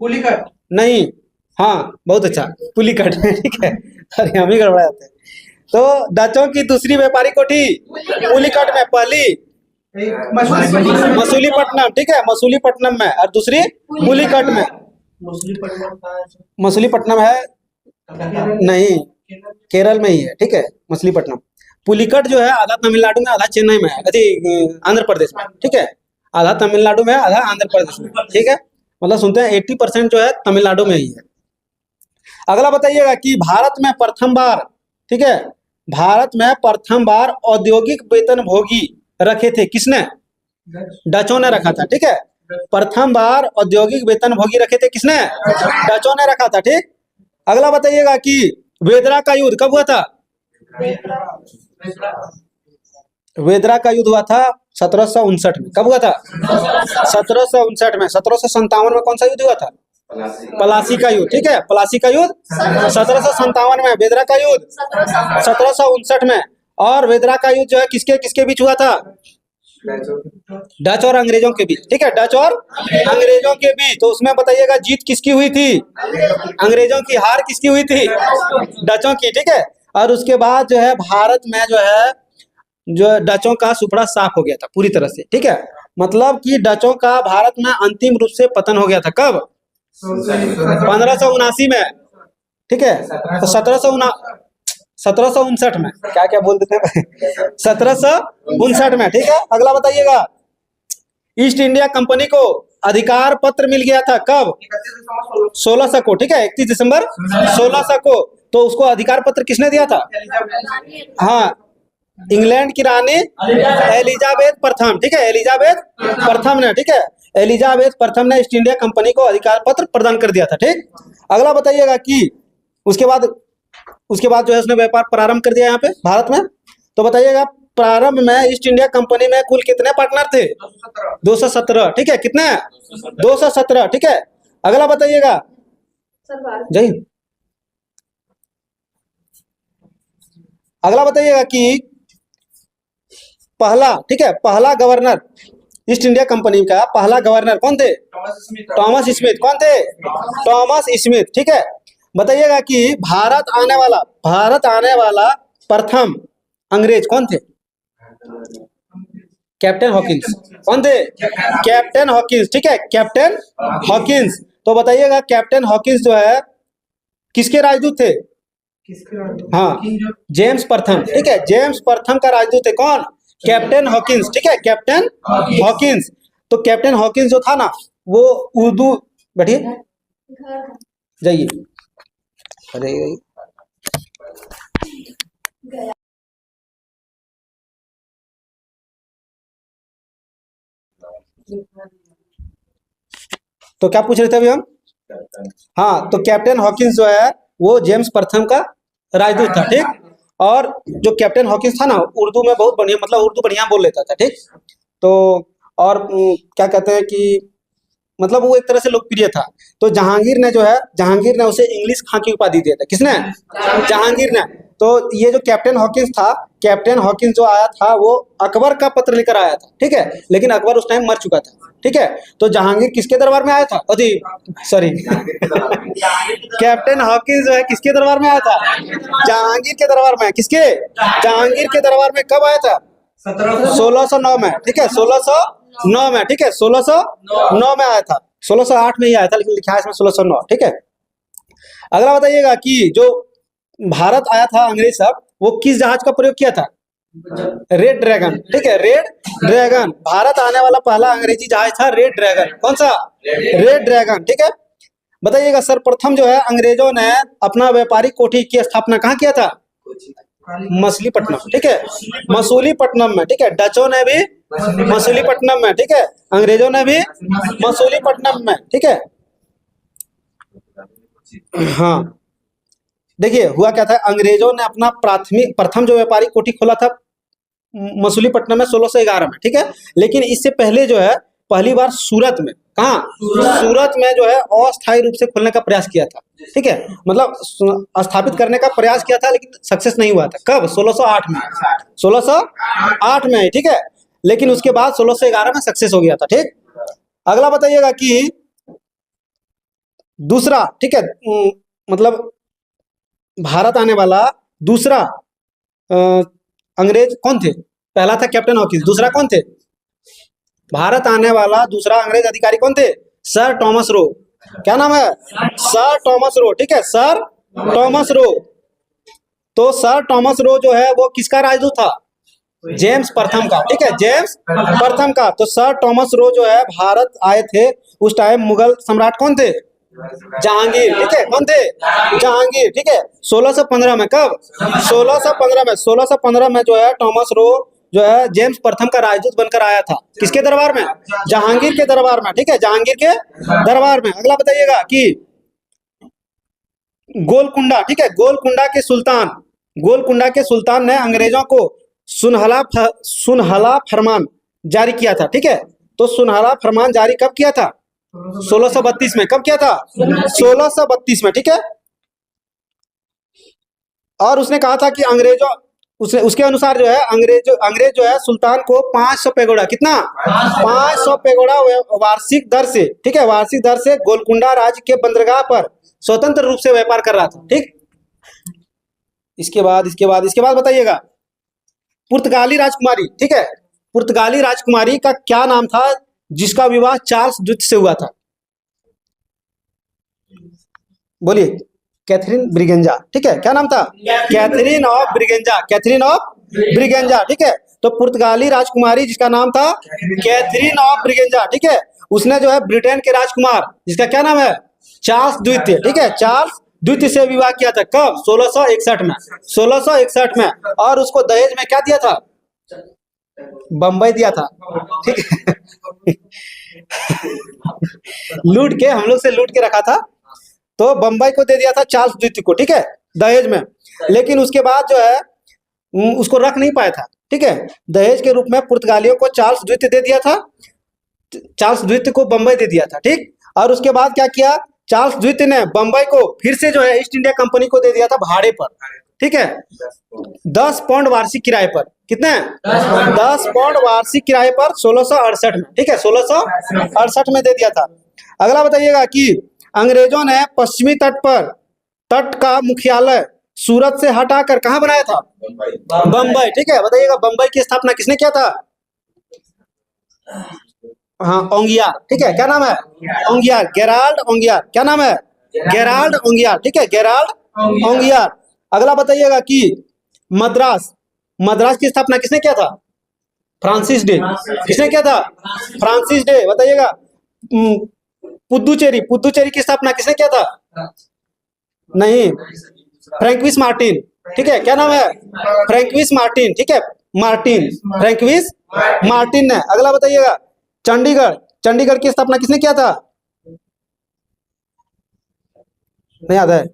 पुलिकट नहीं, हाँ, बहुत अच्छा, पुलिकट, ठीक है। अरे हम ही गड़बड़ा जाते हैं। तो डचों की दूसरी व्यापारिक कोठी पुलिकट में, पहली मसूलीपट्टनम, ठीक है, मसूलीपट्टनम में, और दूसरी पुलिकट में। मसूलीपट्टनम है नहीं, केरल में ही है, ठीक है, मछलीपट्टनम। पुलिकट जो है आधा तमिलनाडु में, आधा चेन्नई में है, आंध्र प्रदेश में, ठीक है। आधा तमिलनाडु में, आधा आंध्र प्रदेश में, ठीक है। मतलब सुनते हैं 80% जो है तमिलनाडु में ही है। अगला बताइएगा कि भारत में प्रथम बार, ठीक है, भारत में प्रथम बार औद्योगिक वेतन भोगी रखे थे किसने? डचों ने रखा था, ठीक है। प्रथम बार औद्योगिक वेतन भोगी रखे थे किसने? डचों ने रखा था, ठीक। अगला बताइएगा कि वेदरा का युद्ध कब हुआ था? वेदरा का युद्ध हुआ था 1759 में। कब हुआ था? 1759 में। 1757 में कौन सा युद्ध हुआ था? पलासी का युद्ध, ठीक है, पलासी का युद्ध 1757 में। वेदरा का युद्ध 1759 में। और वेदरा का युद्ध जो है किसके किसके बीच हुआ था? डच और अंग्रेजों के बीच, ठीक है, डच और अंग्रेजों के बीच। तो उसमें बताइएगा जीत किसकी हुई थी? अंग्रेजों की। हार किसकी हुई थी? डचों की, ठीक है। और उसके बाद जो है भारत में जो है जो डचों का सुपड़ा साफ हो गया था पूरी तरह से, ठीक है। मतलब कि डचों का भारत में अंतिम रूप से पतन हो गया था। कब? 1579 में, ठीक है। तो 1759 में, क्या क्या बोल देते हैं 1759 में, ठीक है। अगला बताइएगा, ईस्ट इंडिया कंपनी को अधिकार पत्र मिल गया था कब? 1600 को, ठीक है, 31 दिसंबर 1600 को। तो उसको अधिकार पत्र किसने दिया था? हाँ, इंग्लैंड की रानी एलिजाबेथ प्रथम, ठीक है, एलिजाबेथ प्रथम ने, ठीक है, एलिजाबेथ प्रथम ने ईस्ट इंडिया कंपनी को अधिकार पत्र प्रदान कर दिया था, ठीक। अगला बताइएगा कि उसके बाद जो है उसने व्यापार प्रारंभ कर दिया यहाँ पे भारत में। तो बताइएगा प्रारंभ में ईस्ट इंडिया कंपनी में कुल कितने पार्टनर थे? 217, ठीक है। कितने? 217, ठीक है। अगला बताइएगा, जय, अगला बताइएगा कि पहला, ठीक है, पहला गवर्नर ईस्ट इंडिया कंपनी का पहला गवर्नर कौन थे? Thomas Smith. कौन थे? टॉमस स्मिथ, ठीक है। बताइएगा कि भारत आने वाला प्रथम अंग्रेज कौन थे? Captain Hawkins. कौन थे? कैप्टन हॉकिंस, ठीक है, कैप्टन हॉकिंस। तो बताइएगा कैप्टन हॉकिंस जो है किसके राजदूत थे? हाँ, जेम्स प्रथम, ठीक है, जेम्स प्रथम का राजदूत थे। कौन? कैप्टन हॉकिंस, ठीक है, कैप्टन हॉकिंस। तो कैप्टन हॉकिंस जो था ना, वो उर्दू, बैठिए, जाइए, अरे तो क्या पूछ रहे थे अभी हम? हाँ, तो कैप्टन हॉकिंस जो है वो जेम्स प्रथम का राजदूत था, ठीक। और जो कैप्टन हॉकिंस था ना, उर्दू में बहुत बढ़िया, मतलब उर्दू बढ़िया बोल लेता था, ठीक। तो और क्या कहते हैं कि मतलब वो एक तरह से लोकप्रिय था। तो जहांगीर ने उसे इंग्लिश खां की उपाधि दिया था। किसने? जहांगीर ने। तो ये जो कैप्टन हॉकिंस था, कैप्टन हॉकिंस जो आया था वो अकबर का पत्र लेकर आया था, ठीक है, लेकिन अकबर उस टाइम मर चुका था, ठीक है। तो जहांगीर किसके दरबार में आया था? सॉरी कैप्टन हॉकिंस जो है किसके दरबार में आया था? जहांगीर के दरबार में। किसके? जहांगीर के दरबार में। कब आया था? 1609 में, ठीक है, 1609 में, ठीक है, 1609 में आया था। 1608 में ही आया था, लेकिन लिखा है इसमें 1609, ठीक है। अगला बताइएगा कि जो भारत आया था अंग्रेज साहब, वो किस जहाज का प्रयोग किया था? रेड ड्रैगन, ठीक है, रेड ड्रैगन। भारत आने वाला पहला अंग्रेजी जहाज था रेड ड्रैगन। कौन सा? रेड ड्रैगन, ठीक है। बताइएगा सर्वप्रथम जो है अंग्रेजों ने अपना व्यापारिक कोठी की स्थापना कहाँ किया था? मछलीपट्टनम, ठीक है, मसूलीपट्टनम में, ठीक है। डचों ने भी मसूलीपट्टनम में, ठीक है, अंग्रेजों ने भी मसूलीपट्टनम में, ठीक है। हाँ, देखिए हुआ क्या था, अंग्रेजों ने अपना प्रथम जो व्यापारिक कोठी खोला था मसूलीपट्टनम में 1611 में, ठीक है। लेकिन इससे पहले जो है पहली बार सूरत में, कहाँ? सूरत में जो है अस्थायी रूप से खोलने का प्रयास किया था, ठीक है, मतलब स्थापित करने का प्रयास किया था, लेकिन सक्सेस नहीं हुआ था। कब? 1608 में, 1608 में, ठीक है। लेकिन उसके बाद 1611 में सक्सेस हो गया था, ठीक। अगला बताइएगा कि दूसरा, ठीक है, मतलब भारत आने वाला दूसरा अंग्रेज कौन थे? पहला था कैप्टन हॉकिंस, दूसरा कौन थे? भारत आने वाला दूसरा अंग्रेज अधिकारी कौन थे? Sir Thomas Roe. क्या नाम है? सर टॉमस रो, ठीक है, सर टॉमस रो। तो सर टॉमस रो जो है वो किसका राजदूत था? जेम्स प्रथम का, ठीक है, जेम्स प्रथम का। तो सर टॉमस रो जो है भारत आए थे उस टाइम मुगल सम्राट कौन थे? जहांगीर, ठीक है, कौन थे? जहांगीर, ठीक है, 1615 में। कब? 1615 में। 1615 में जो है टॉमस रो जो है जेम्स प्रथम का राजदूत बनकर आया था। किसके दरबार में? जहांगीर के दरबार में, ठीक है, जहांगीर के दरबार में। अगला बताइएगा कि गोलकुंडा, ठीक है, गोलकुंडा के सुल्तान ने अंग्रेजों को सुनहला फरमान जारी किया था, ठीक है। तो सुनहला फरमान जारी कब किया था? 1632 में। कब किया था? 1632 में, ठीक है। और उसने कहा था कि उसके अनुसार जो है अंग्रेज जो है सुल्तान को 500 पेगोड़ा, कितना 500 पेगोड़ा वार्षिक दर से, ठीक है, वार्षिक दर से गोलकुंडा राज्य के बंदरगाह पर स्वतंत्र रूप से व्यापार कर रहा था। ठीक, इसके बाद बताइएगा पुर्तगाली राजकुमारी, ठीक है, पुर्तगाली राजकुमारी का क्या नाम था जिसका विवाह चार्ल्स द्वितीय से हुआ था? बोलिए। कैथरीन ब्रिगेंजा, ठीक है, क्या नाम था? Catherine of Braganza, Catherine of Braganza, ठीक है। तो पुर्तगाली राजकुमारी जिसका नाम था कैथरीन ऑफ ब्रिगेंजा, ठीक है, उसने जो है ब्रिटेन के राजकुमार जिसका क्या नाम है चार्ल्स द्वितीय, ठीक है, चार्ल्स द्वितीय से विवाह किया था। कब? 1661 में, 1661 में। और उसको दहेज में क्या दिया था? बम्बई दिया था, ठीक है। लूट के, हम लोग से लूट के रखा था, तो बम्बई को दे दिया था चार्ल्स द्वितीय को, ठीक है, दहेज में। लेकिन उसके बाद जो है उसको रख नहीं पाया था, ठीक है, दहेज के रूप में पुर्तगालियों को चार्ल्स द्वितीय दे दिया था, चार्ल्स द्वितीय को बम्बई दे दिया था, ठीक। और उसके बाद क्या किया, चार्ल्स द्वितीय ने बम्बई को फिर से जो है ईस्ट इंडिया कंपनी को दे दिया था भाड़े पर, ठीक है, 10 पाउंड वार्षिक किराए पर। कितने? 10 पाउंड वार्षिक किराए पर 1668 में, ठीक है, 1668 में दे दिया था। अगला बताइएगा कि अंग्रेजों ने पश्चिमी तट का मुख्यालय सूरत से हटाकर कहां बनाया था? बम्बई, ठीक है। बताइएगा बम्बई की स्थापना किसने किया था? हाँ, ओंगियार, ठीक है, क्या नाम है? ओंगियार, गेराल्ड ओंगियार, क्या नाम है? गेराल्ड ओंगियार, ठीक है, गेराल्ड ओंगियार। अगला बताइएगा कि मद्रास की स्थापना किसने किया था? फ्रांसिस डे, किसने किया था? Francis day. बताइएगा पुदुचेरी की स्थापना किसने किया था? नहीं, फ्रैंकविस मार्टिन, ठीक है, क्या नाम है? फ्रैंकविस मार्टिन, ठीक है, फ्रैंकविस मार्टिन ने। अगला बताइएगा चंडीगढ़ की स्थापना किसने किया था? नहीं याद है?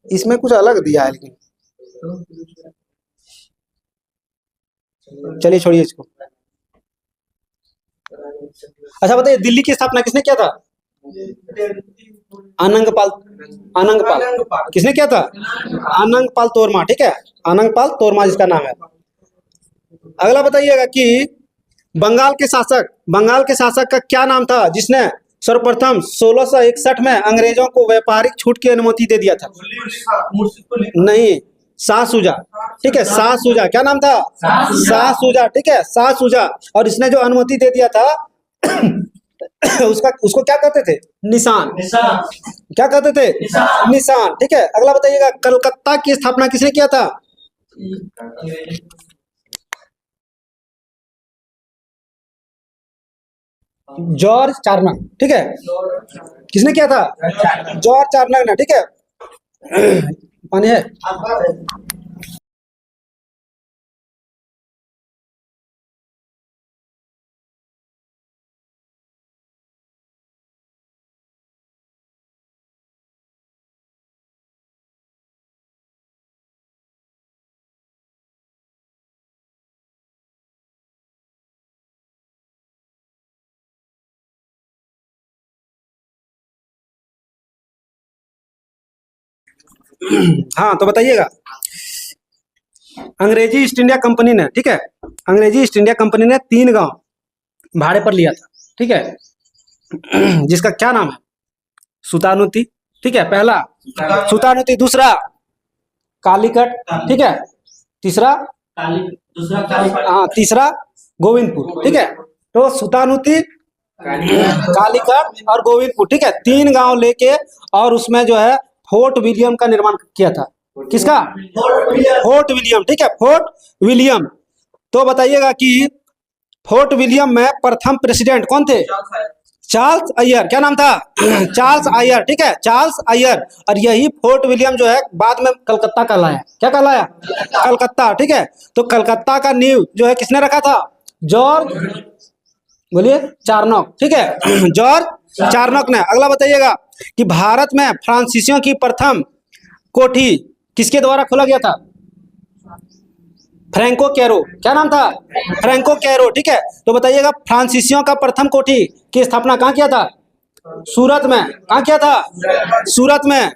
इसमें कुछ अलग दिया है, लेकिन चलिए छोड़िए इसको। अच्छा बताइए दिल्ली की स्थापना किसने किया था? आनंगपाल किसने किया था? आनंगपाल तोरमा, ठीक है, आनंगपाल तोरमा जिसका नाम है। अगला बताइएगा कि बंगाल के शासक का क्या नाम था जिसने सर्वप्रथम 1661 में अंग्रेजों को व्यापारिक छूट की अनुमति दे दिया था? नहीं, शाह शुजा, ठीक है, शाह शुजा, क्या नाम था? शाह शुजा, ठीक है, शाह शुजा। और इसने जो अनुमति दे दिया था उसको क्या कहते थे? निशान, क्या कहते थे? निशान, ठीक है। अगला बताइएगा कलकत्ता की स्थापना किसने किया था? जॉर्ज चार्नक, ठीक है, किसने किया था? जॉर्ज चार्नक ने, ठीक है। पानी है? हाँ, तो बताइएगा अंग्रेजी ईस्ट इंडिया कंपनी ने, ठीक है, अंग्रेजी ईस्ट इंडिया कंपनी ने 3 गांव भाड़े पर लिया था, ठीक है, जिसका क्या नाम है? सुतानुती, ठीक है, पहला सुतानुती, दूसरा कालीकट, ठीक है, तीसरा गोविंदपुर, ठीक है। तो सुतानुती, कालीकट और गोविंदपुर, ठीक है, 3 गांव लेके और उसमें जो है फोर्ट विलियम का निर्माण किया था। किसका? फोर्ट विलियम, ठीक है, फोर्ट विलियम। तो बताइएगा कि फोर्ट विलियम में प्रथम प्रेसिडेंट कौन थे? चार्ल्स आयर, क्या नाम था? चार्ल्स आयर, ठीक है, चार्ल्स आयर। और यही फोर्ट विलियम जो है बाद में कलकत्ता कहलाया। क्या कहलाया? कलकत्ता, ठीक है। तो कलकत्ता का नींव जो है किसने रखा था? जॉर्ज, बोलिए, चार्नक, ठीक है, जॉर्ज चार्नक ने। अगला बताइएगा कि भारत में फ्रांसीसियों की प्रथम कोठी किसके द्वारा खोला गया था? फ्रैंको कैरो, क्या नाम था? फ्रैंको कैरो, ठीक है। तो बताइएगा फ्रांसीसियों का प्रथम कोठी की स्थापना कहाँ किया था? सूरत में। कहाँ किया था? सूरत में।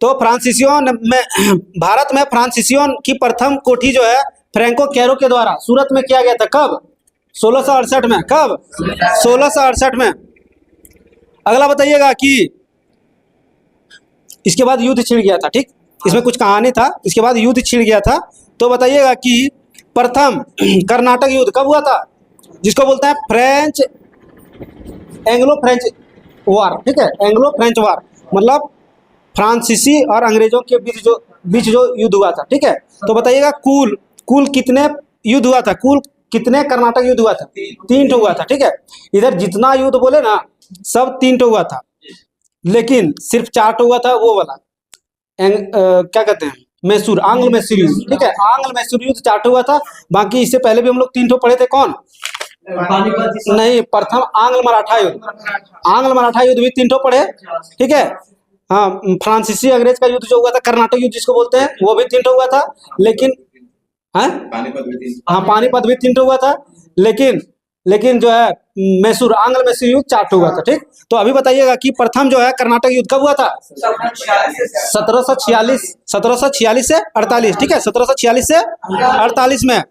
तो फ्रांसीसियों में भारत में फ्रांसीसियों की प्रथम कोठी जो है फ्रैंको कैरो के द्वारा सूरत में किया गया था। कब? 1668 में। कब? 1668 में। अगला बताइएगा कि इसके बाद युद्ध छिड़ गया था। ठीक, इसमें कुछ कहानी था, इसके बाद युद्ध छिड़ गया था। तो बताइएगा कि प्रथम कर्नाटक युद्ध कब हुआ था, जिसको बोलते हैं फ्रेंच एंग्लो फ्रेंच वार। ठीक है, एंग्लो फ्रेंच वार मतलब फ्रांसीसी और अंग्रेजों के बीच जो युद्ध हुआ था। ठीक है, तो बताइएगा कुल कितने युद्ध हुआ था, कुल कितने कर्नाटक युद्ध हुआ था? 3 हुआ था। ठीक है, इधर जितना युद्ध बोले ना सब 3 हुआ था, लेकिन सिर्फ 4 हुआ था वो वाला क्या कहते हैं मैसूर, आंग्ल मैसूर युद्ध। ठीक है, आंग्ल मैसूर युद्ध 4 हुआ था। बाकी इससे पहले भी हम लोग 3 पढ़े थे। कौन? नहीं, प्रथम आंग्ल मराठा युद्ध, आंग्ल मराठा युद्ध भी 3 पढ़े। ठीक है, हाँ, फ्रांसीसी अंग्रेज का युद्ध जो हुआ था कर्नाटक युद्ध जिसको बोलते हैं वो भी 3 हुआ था। लेकिन हाँ, पानीपत भी 3 हुआ था। लेकिन जो है मैसूर, आंग्ल मैसूर युद्ध 4 हुआ था। ठीक, तो अभी बताइएगा कि प्रथम जो है कर्नाटक युद्ध कब हुआ था? 1746 से 48। ठीक है, 1746 से 48 में।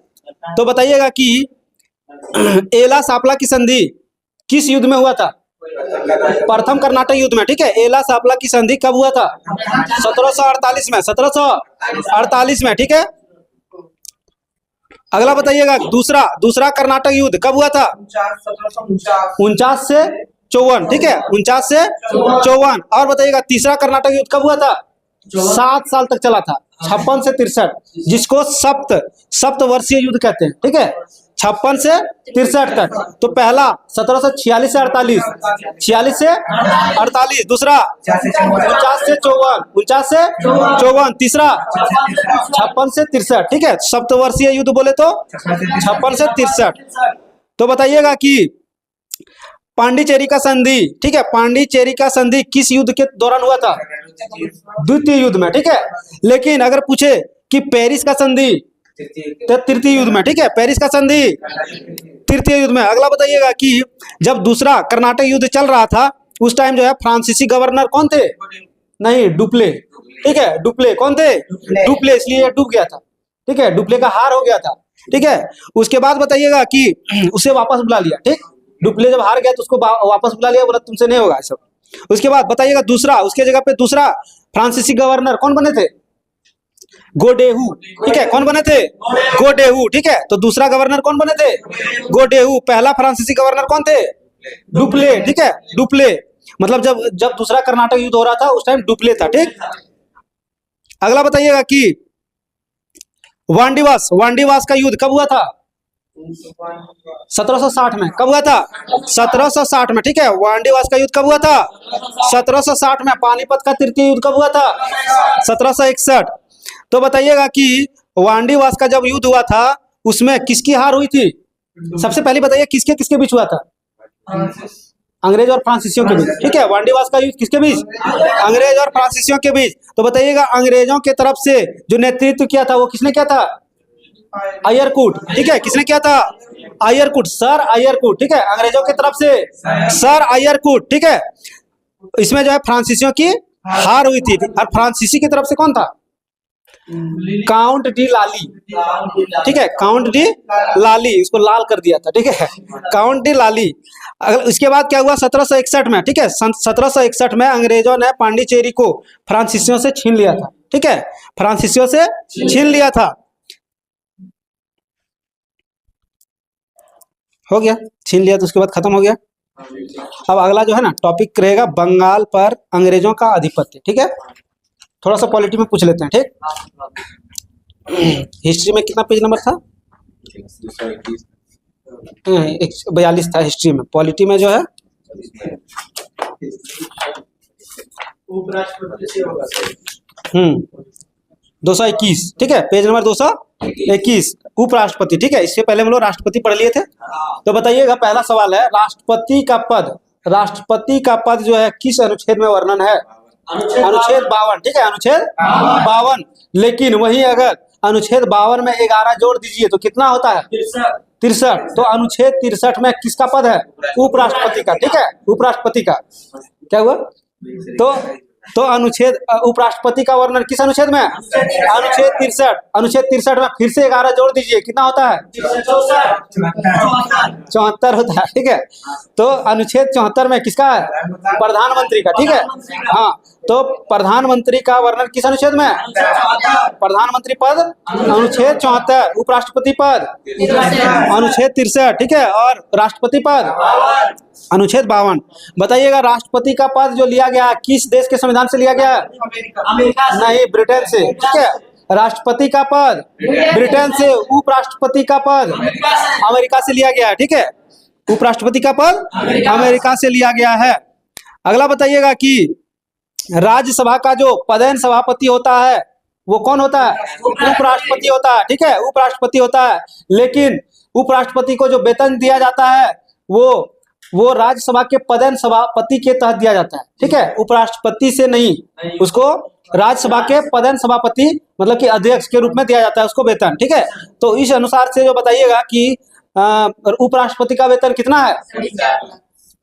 तो बताइएगा कि एला सापला की संधि किस युद्ध में हुआ था? प्रथम कर्नाटक युद्ध में। ठीक है, एला सापला की संधि कब हुआ था? 1748 में। 1748 में। ठीक है, अगला बताइएगा दूसरा कर्नाटक युद्ध कब हुआ था? 49 से 54। ठीक है, 49 से 54। और बताइएगा तीसरा कर्नाटक युद्ध कब हुआ था? 7 साल तक चला था, 56 से 63, जिसको सप्तवर्षीय युद्ध कहते हैं। ठीक है, 56 से 63 तक। तो पहला 1746 से 48, 46 से 48। दूसरा 49 से 54, तीसरा 56 से 63। ठीक है, सप्तवर्षीय युद्ध बोले तो 56 से 63। तो बताइएगा कि पांडिचेरी का संधि, ठीक है, पांडिचेरी का संधि किस युद्ध के दौरान हुआ था? द्वितीय युद्ध में। ठीक है, लेकिन अगर पूछे कि पेरिस का संधि तो तृतीय युद्ध में। ठीक है, पेरिस का संधि तृतीय युद्ध में। अगला बताइएगा कि जब दूसरा कर्नाटक युद्ध चल रहा था उस टाइम जो है फ्रांसीसी गवर्नर कौन थे? नहीं, डुप्ले। ठीक है, डुप्ले कौन थे? डुप्ले, इसलिए ये डूब गया था। ठीक है, डुप्ले का हार हो गया था। ठीक है, उसके बाद बताइएगा कि उसे वापस बुला लिया। ठीक, डुप्ले जब हार गया तो उसको वापस बुला लिया, बोला तुमसे नहीं होगा सब। उसके बाद बताइएगा उसके जगह पे दूसरा फ्रांसीसी गवर्नर कौन बने थे? गोडेहू। ठीक है, कौन बने थे? गोडेहू। ठीक है, तो दूसरा गवर्नर कौन बने थे? गोडेहू। पहला फ्रांसीसी गवर्नर कौन थे? डुप्ले। ठीक है, डुप्ले मतलब जब दूसरा कर्नाटक युद्ध हो रहा था उस टाइम डुप्ले था। ठीक, अगला बताइएगा कि वांडीवास का युद्ध कब हुआ था? 1760 में। कब हुआ था? 1760 में। ठीक है, वांडीवास का युद्ध कब हुआ था? 1760 में। पानीपत का तृतीय युद्ध कब हुआ था? 1761। तो बताइएगा कि वांडीवास का जब युद्ध हुआ था उसमें किसकी हार हुई थी? सबसे पहले बताइए किसके बीच हुआ था? अंग्रेज और फ्रांसीसियों के बीच। ठीक है, वांडीवास का युद्ध किसके बीच? अंग्रेज और फ्रांसीसियों के बीच। तो बताइएगा अंग्रेजों के तरफ से जो नेतृत्व किया था वो किसने किया था? आयरकूट। ठीक है, किसने किया था? Eyre Coote, sir Eyre Coote. ठीक है, अंग्रेजों की तरफ से सर आयरकूट। ठीक है, इसमें जो है फ्रांसीसियों की हार हुई थी। और फ्रांसीसी की तरफ से कौन था? काउंट डी लाली। ठीक है, काउंट डी लाली, इसको लाल कर दिया था। ठीक है, काउंट डी लाली। इसके बाद क्या हुआ? 1761 में। ठीक है, 1761 में अंग्रेजों ने पांडिचेरी को फ्रांसीसियों से छीन लिया था। ठीक है, फ्रांसीसियों से छीन लिया था। हो गया, छीन लिया तो उसके बाद खत्म हो गया। अब अगला जो है ना टॉपिक रहेगा बंगाल पर अंग्रेजों का आधिपत्य। ठीक है, थोड़ा सा पॉलिटी में पूछ लेते हैं। ठीक, हिस्ट्री में कितना पेज नंबर था? 42 था हिस्ट्री में। पॉलिटी में जो है 221। ठीक है, पेज नंबर 221 उपराष्ट्रपति। ठीक है, इससे पहले हम लोग राष्ट्रपति पढ़ लिए थे। तो बताइएगा पहला सवाल है राष्ट्रपति का पद जो है किस अनुच्छेद में वर्णन है? अनुच्छेद 52। ठीक है, अनुच्छेद 52। लेकिन वहीं अगर अनुच्छेद 52 में 11 जोड़ दीजिए तो कितना होता है? 63। तो अनुच्छेद 63 में किसका पद है? उपराष्ट्रपति का। ठीक है, उपराष्ट्रपति का। क्या हुआ? तो तो अनुच्छेद उपराष्ट्रपति का वर्णन किस अनुच्छेद में? अनुच्छेद 63। अनुच्छेद 63 में फिर से 11 जोड़ दीजिए, कितना होता है? 74 होता है। ठीक है, तो अनुच्छेद 74 में किसका है? प्रधानमंत्री का। ठीक है, हाँ, तो प्रधानमंत्री का वर्णन किस अनुच्छेद में? प्रधानमंत्री पद अनुच्छेद 74, उपराष्ट्रपति पद अनुच्छेद 63। ठीक है, और राष्ट्रपति पद अनुच्छेद 52। बताइएगा राष्ट्रपति का पद जो लिया गया है किस देश के संविधान से लिया गया है? नहीं, ब्रिटेन से। ठीक है, राष्ट्रपति का पद ब्रिटेन से, उपराष्ट्रपति का पद अमेरिका से लिया गया है। ठीक है, उपराष्ट्रपति का पद अमेरिका से लिया गया है। अगला बताइएगा कि राज्यसभा का जो पदेन सभापति होता है वो कौन होता है? उपराष्ट्रपति होता है। ठीक है, उपराष्ट्रपति होता है, लेकिन उपराष्ट्रपति को जो वेतन दिया जाता है वो राज्यसभा के पदेन सभापति के तहत दिया जाता है। ठीक है, उपराष्ट्रपति से नहीं, उसको राज्यसभा के पदेन सभापति मतलब कि अध्यक्ष के रूप में दिया जाता है उसको वेतन। ठीक है, तो इस अनुसार से जो बताइएगा कि उपराष्ट्रपति का वेतन कितना है?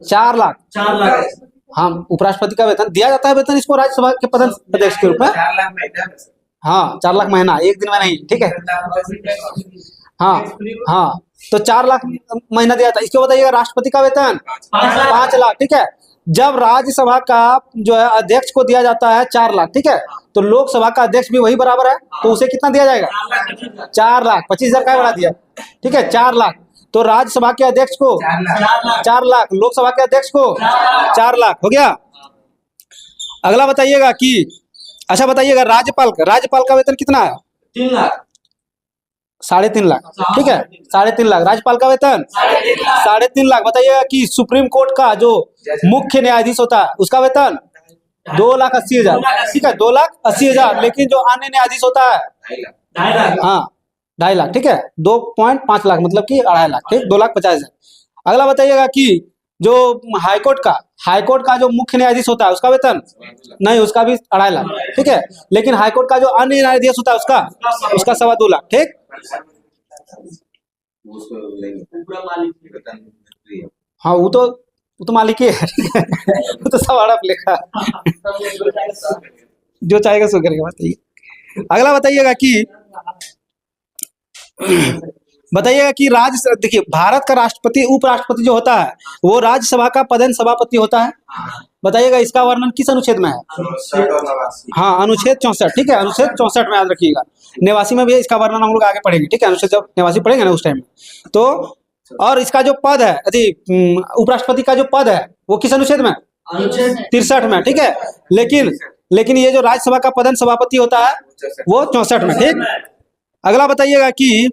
4 लाख। 4 लाख। हाँ, उपराष्ट्रपति का वेतन दिया जाता है, वेतन इसको राज्यसभा के पदेन अध्यक्ष के रूप में। 4 लाख महीना। हाँ, 4 लाख महीना, एक दिन में नहीं। ठीक है, हाँ हाँ, तो 4 लाख महीना दिया था। इसको बताइएगा राष्ट्रपति का वेतन 5 लाख। ठीक है, जब राज्यसभा का जो है अध्यक्ष को दिया जाता है 4 लाख, ठीक है, तो लोकसभा का अध्यक्ष भी वही बराबर है, तो उसे कितना दिया जाएगा? 4 लाख। 25,000 का बढ़ा दिया। ठीक है, 4 लाख। तो राज्यसभा के अध्यक्ष को 4 लाख, लोकसभा के अध्यक्ष को 4 लाख हो गया। अगला बताइएगा कि अच्छा बताइएगा राज्यपाल का वेतन कितना है? 3 लाख। 3.5 लाख। ठीक है, 3.5 लाख राज्यपाल का वेतन 3.5 लाख। बताइएगा कि सुप्रीम कोर्ट का जो मुख्य न्यायाधीश होता है उसका वेतन 2,80,000। ठीक है, 2,80,000। लेकिन जो अन्य न्यायाधीश होता है 2.5 लाख। हाँ 2.5 लाख। ठीक है, 2.5 लाख मतलब कि 2.5 लाख। ठीक, 2,50,000। अगला बताइएगा कि जो हाईकोर्ट का जो मुख्य न्यायाधीश होता है उसका वेतन नहीं, उसका भी 2.5 लाख। ठीक है, लेकिन हाईकोर्ट का जो अन्य न्यायाधीश होता है उसका 2.25 लाख। ठीक, हाँ वो तो मालिक ही है। वो तो सब हड़प लेखा, जो चाहेगा सो करेगा। बताइए अगला बताइएगा कि देखिए भारत का राष्ट्रपति उपराष्ट्रपति जो होता है वो राज्यसभा का पदेन सभापति होता है। बताइएगा इसका वर्णन किस अनुच्छेद में है? हाँ, अनुच्छेद 64। ठीक है, अनुच्छेद 64 में याद रखिएगा। 89 में भी इसका वर्णन हम लोग आगे पढ़ेंगे। ठीक है, अनुच्छेद जब 89 पढ़ेंगे ना उस टाइम में। तो और इसका जो पद है उपराष्ट्रपति का जो पद है वो किस अनुच्छेद में? 63 में। ठीक है, लेकिन ये जो राज्यसभा का पदेन सभापति होता है वो 64 में। ठीक, अगला बताइएगा कि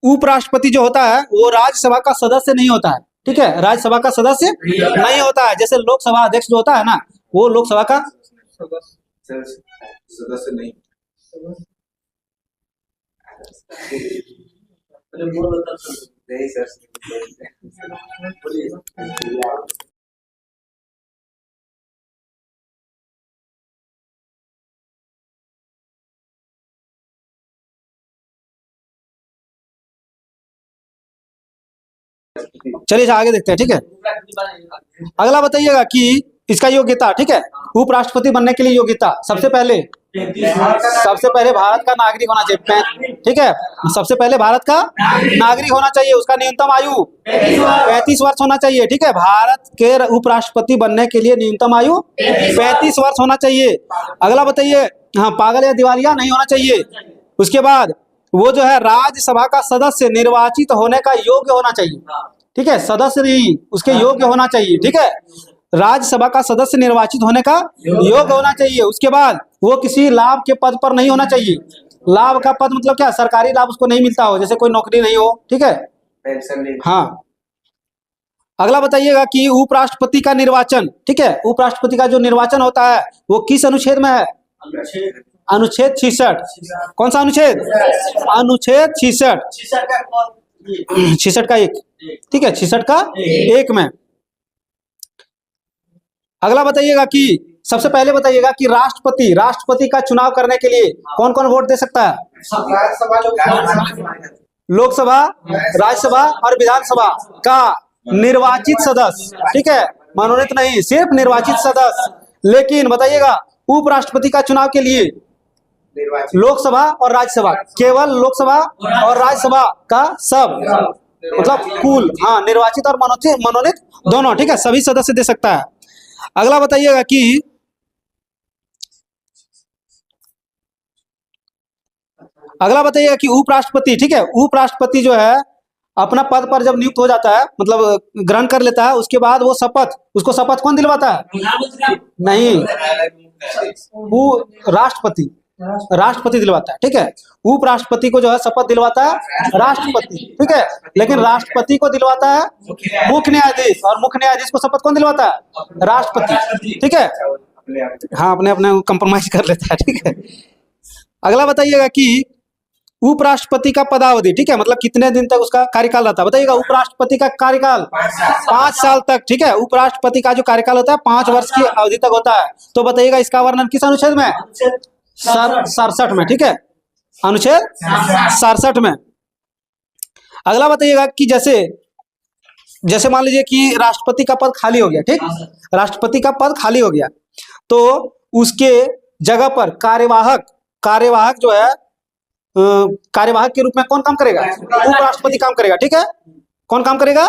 उपराष्ट्रपति जो होता है वो राज्यसभा का सदस्य नहीं होता है। ठीक है, राज्यसभा का सदस्य नहीं होता है। जैसे लोकसभा अध्यक्ष जो होता है ना वो लोकसभा का सदस्य नहीं। नहीं सर। चलिए आगे देखते हैं। ठीक है, अगला बताइएगा कि इसका योग्यता। ठीक है, उपराष्ट्रपति बनने के लिए योग्यता सबसे पहले भारत का नागरिक होना चाहिए। ठीक है, सबसे पहले भारत का नागरिक होना चाहिए। उसका न्यूनतम आयु 35 वर्ष होना चाहिए। ठीक है, भारत के उपराष्ट्रपति बनने के लिए न्यूनतम आयु 35 वर्ष होना चाहिए। अगला बताइए, हाँ, पागल या दिवालिया नहीं होना चाहिए। उसके बाद वो जो है राज्यसभा का सदस्य निर्वाचित होने का योग्य होना चाहिए। ठीक है, सदस्य नहीं, उसके योग्य होना चाहिए। ठीक है, राज्यसभा का सदस्य निर्वाचित होने का योग्य होना चाहिए। उसके बाद वो किसी लाभ के पद पर नहीं होना चाहिए। लाभ का पद मतलब क्या? सरकारी लाभ उसको नहीं मिलता हो, जैसे कोई नौकरी नहीं हो। ठीक है, पेंशन नहीं। हाँ। अगला बताइएगा कि उपराष्ट्रपति का निर्वाचन। ठीक है, उपराष्ट्रपति का जो निर्वाचन होता है वो किस अनुच्छेद में है? अनुच्छेद 66। कौन सा अनुच्छेद? अनुच्छेद 66। 66 का 1। ठीक है, 66 का 1 में। अगला बताइएगा कि सबसे पहले बताइएगा कि राष्ट्रपति का चुनाव करने के लिए कौन कौन वोट दे सकता है? लोकसभा, राज्यसभा और विधानसभा का निर्वाचित सदस्य। ठीक है, मनोनीत नहीं, सिर्फ निर्वाचित सदस्य। लेकिन बताइएगा उपराष्ट्रपति का चुनाव के लिए निर्वाचित लोकसभा और राज्यसभा, केवल लोकसभा और राज्यसभा का सब मतलब कुल, हाँ, निर्वाचित और मनोनीत दोनों, ठीक है, सभी सदस्य दे सकता है। अगला बताइएगा कि उपराष्ट्रपति, ठीक है, उपराष्ट्रपति जो है अपना पद पर जब नियुक्त हो जाता है, मतलब ग्रहण कर लेता है, उसके बाद वो उसको शपथ कौन दिलवाता है? नहीं, वो राष्ट्रपति दिलवाता है, ठीक है। उपराष्ट्रपति को जो है शपथ दिलवाता है राष्ट्रपति, ठीक है, लेकिन राष्ट्रपति को दिलवाता है मुख्य न्यायाधीश, और मुख्य न्यायाधीश को शपथ कौन दिलवाता है? राष्ट्रपति, ठीक है। हाँ, अपने अपने कंप्रोमाइज कर लेता है, ठीक है। अगला बताइएगा कि उपराष्ट्रपति का पदावधि, ठीक है, मतलब कितने दिन तक उसका कार्यकाल रहता है? बताइएगा उपराष्ट्रपति का कार्यकाल 5 साल तक, ठीक है। उपराष्ट्रपति का जो कार्यकाल होता है 5 वर्ष की अवधि तक होता है। तो बताइएगा इसका वर्णन किस अनुच्छेद में? 67 में, ठीक है, अनुच्छेद 67 में। अगला बताइएगा कि जैसे मान लीजिए कि राष्ट्रपति का पद खाली हो गया, ठीक, राष्ट्रपति का पद खाली हो गया, तो उसके जगह पर कार्यवाहक जो है, कार्यवाहक के रूप में कौन काम करेगा? उपराष्ट्रपति काम करेगा, ठीक है। कौन काम करेगा?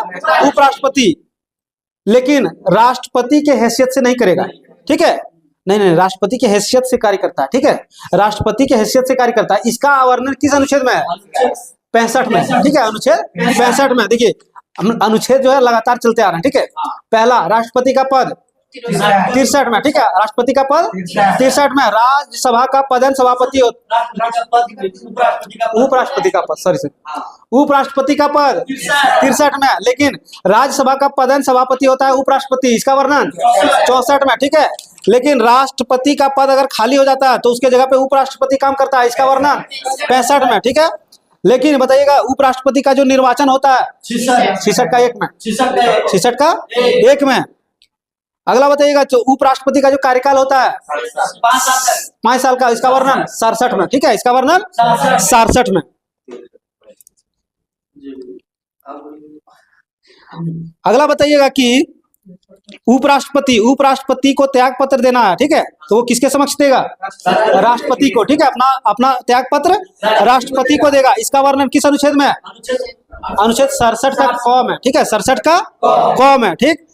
उपराष्ट्रपति, लेकिन राष्ट्रपति के हैसियत से नहीं करेगा, ठीक है। नहीं, राष्ट्रपति की हैसियत से कार्य करता है, ठीक है, राष्ट्रपति की हैसियत से कार्य करता है। इसका वर्णन किस अनुच्छेद में है? 65 में, ठीक है, अनुच्छेद 65 में। देखिए अनुच्छेद जो है लगातार चलते आ रहे हैं, ठीक है। पहला, राष्ट्रपति का पद 63 में, ठीक है, राष्ट्रपति का पद 63 में। राज्यसभा का पदन सभापति उपराष्ट्रपति का पद, सॉरी, उपराष्ट्रपति का पद 63 में, लेकिन राज्यसभा का पदन सभापति होता है उपराष्ट्रपति, इसका वर्णन 64 में, ठीक है। लेकिन राष्ट्रपति का पद अगर खाली हो जाता है तो उसके जगह पे उपराष्ट्रपति काम करता है, इसका वर्णन 65 में, ठीक है। लेकिन बताइएगा उपराष्ट्रपति का जो निर्वाचन होता है 66 का 1 में, 66 का 1 में। अगला बताइएगा उपराष्ट्रपति का जो कार्यकाल होता है 5 साल का, इसका वर्णन 67 में, ठीक है, इसका वर्णन 67 में। अगला बताइएगा कि उपराष्ट्रपति को त्याग पत्र देना है, ठीक है, तो वो किसके समक्ष देगा? राष्ट्रपति को, ठीक है, अपना त्याग पत्र राष्ट्रपति को देगा। इसका वर्णन किस अनुच्छेद में? अनुच्छेद 67 का क में, ठीक है, 67 का क में, ठीक।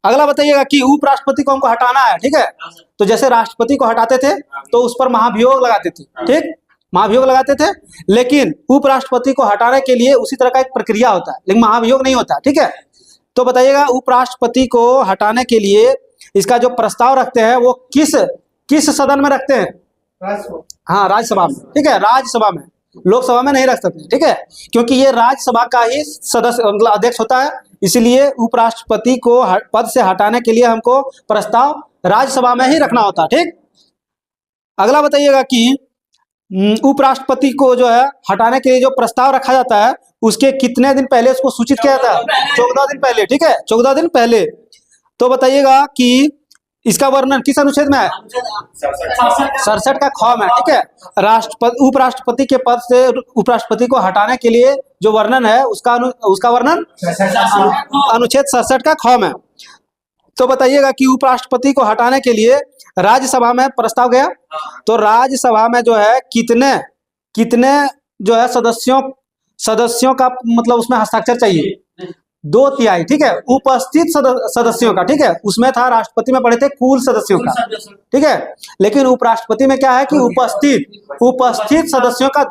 अगला बताइएगा कि उपराष्ट्रपति को हमको हटाना है, ठीक है, तो जैसे राष्ट्रपति को हटाते थे तो उस पर महाभियोग लगाते थे, ठीक, महाभियोग लगाते थे, लेकिन उपराष्ट्रपति को हटाने के लिए उसी तरह का एक प्रक्रिया होता है, लेकिन महाभियोग नहीं होता, ठीक है। तो बताइएगा उपराष्ट्रपति को हटाने के लिए इसका जो प्रस्ताव रखते हैं वो किस सदन में रखते हैं? हाँ, राज्यसभा में, ठीक है, राज्यसभा में, लोकसभा में नहीं रख सकते, ठीक है, क्योंकि ये राज्यसभा का ही सदस्य मतलब अध्यक्ष होता है, इसलिए उपराष्ट्रपति को पद से हटाने के लिए हमको प्रस्ताव राज्यसभा में ही रखना होता है, ठीक। अगला बताइएगा कि उपराष्ट्रपति को जो है हटाने के लिए जो प्रस्ताव रखा जाता है उसके कितने दिन पहले उसको सूचित किया जाता है? 14 दिन पहले, ठीक है, 14 दिन पहले। तो बताइएगा कि इसका वर्णन किस अनुच्छेद में है? 67 का ख में, ठीक है। उपराष्ट्रपति के पद से उपराष्ट्रपति को हटाने के लिए जो वर्णन है उसका वर्णन अनुच्छेद 67 का ख में। तो बताइएगा कि उपराष्ट्रपति को हटाने के लिए राज्यसभा में प्रस्ताव गया, तो राज्यसभा में जो है कितने जो है सदस्यों का मतलब उसमें हस्ताक्षर चाहिए? 2/3, ठीक है, उपस्थित सदस्यों का, ठीक है, उसमें था राष्ट्रपति में पढ़े थे कुल सदस्यों का, ठीक है, लेकिन उपराष्ट्रपति में क्या है कि उपस्थित सदस्यों का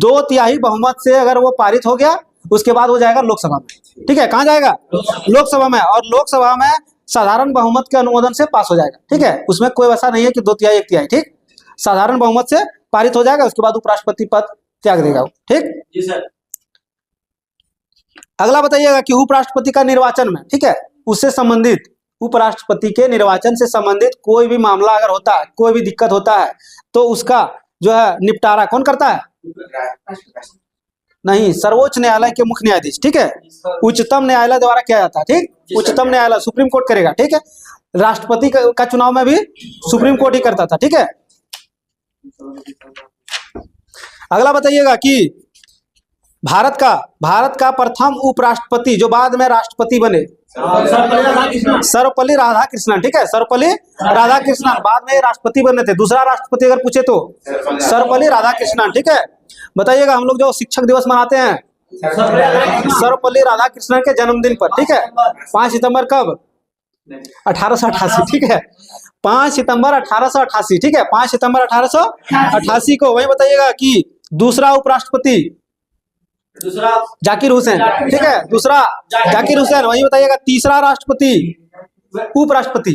2/3 बहुमत से अगर वो पारित हो गया उसके बाद वो जाएगा लोकसभा में, ठीक है, कहाँ जाएगा? लोकसभा में, और लोकसभा में साधारण बहुमत के अनुमोदन से पास हो जाएगा, ठीक है, उसमें कोई ऐसा नहीं है कि 2/3 1/3, ठीक, साधारण बहुमत से पारित हो जाएगा, उसके बाद उपराष्ट्रपति पद त्याग देगा, ठीक जी सर। अगला बताइएगा कि उपराष्ट्रपति का निर्वाचन में, ठीक है, उससे संबंधित उपराष्ट्रपति के निर्वाचन से संबंधित कोई भी मामला अगर होता है, कोई भी दिक्कत होता है तो उसका जो है निपटारा कौन करता है? नहीं, सर्वोच्च न्यायालय के मुख्य न्यायाधीश, ठीक है, उच्चतम न्यायालय द्वारा किया जाता है, ठीक, उच्चतम न्यायालय सुप्रीम कोर्ट करेगा, ठीक है। राष्ट्रपति का चुनाव में भी सुप्रीम कोर्ट ही करता था, ठीक है। अगला बताइएगा कि भारत का प्रथम उपराष्ट्रपति जो बाद में राष्ट्रपति बने, सर्वपल्ली राधाकृष्णन। सर्वपल्ली राधाकृष्णन। ठीक है, सर्वपल्ली राधाकृष्णन बाद में राष्ट्रपति बने थे। दूसरा राष्ट्रपति अगर पूछे तो सर्वपल्ली राधाकृष्णन। ठीक है, बताइएगा हम लोग जो शिक्षक दिवस मनाते हैं सर्वपल्ली राधाकृष्णन। सर्वपल्ली राधाकृष्णन के जन्मदिन पर। ठीक है, 5 सितंबर कब? 1888। ठीक है, 5 सितंबर 1888। ठीक है, 5 सितंबर 1888 को। वही बताइएगा कि दूसरा उपराष्ट्रपति दूसरा जाकिर हुसैन। ठीक है, दूसरा जाकिर हुसैन। वही बताइएगा तीसरा राष्ट्रपति उपराष्ट्रपति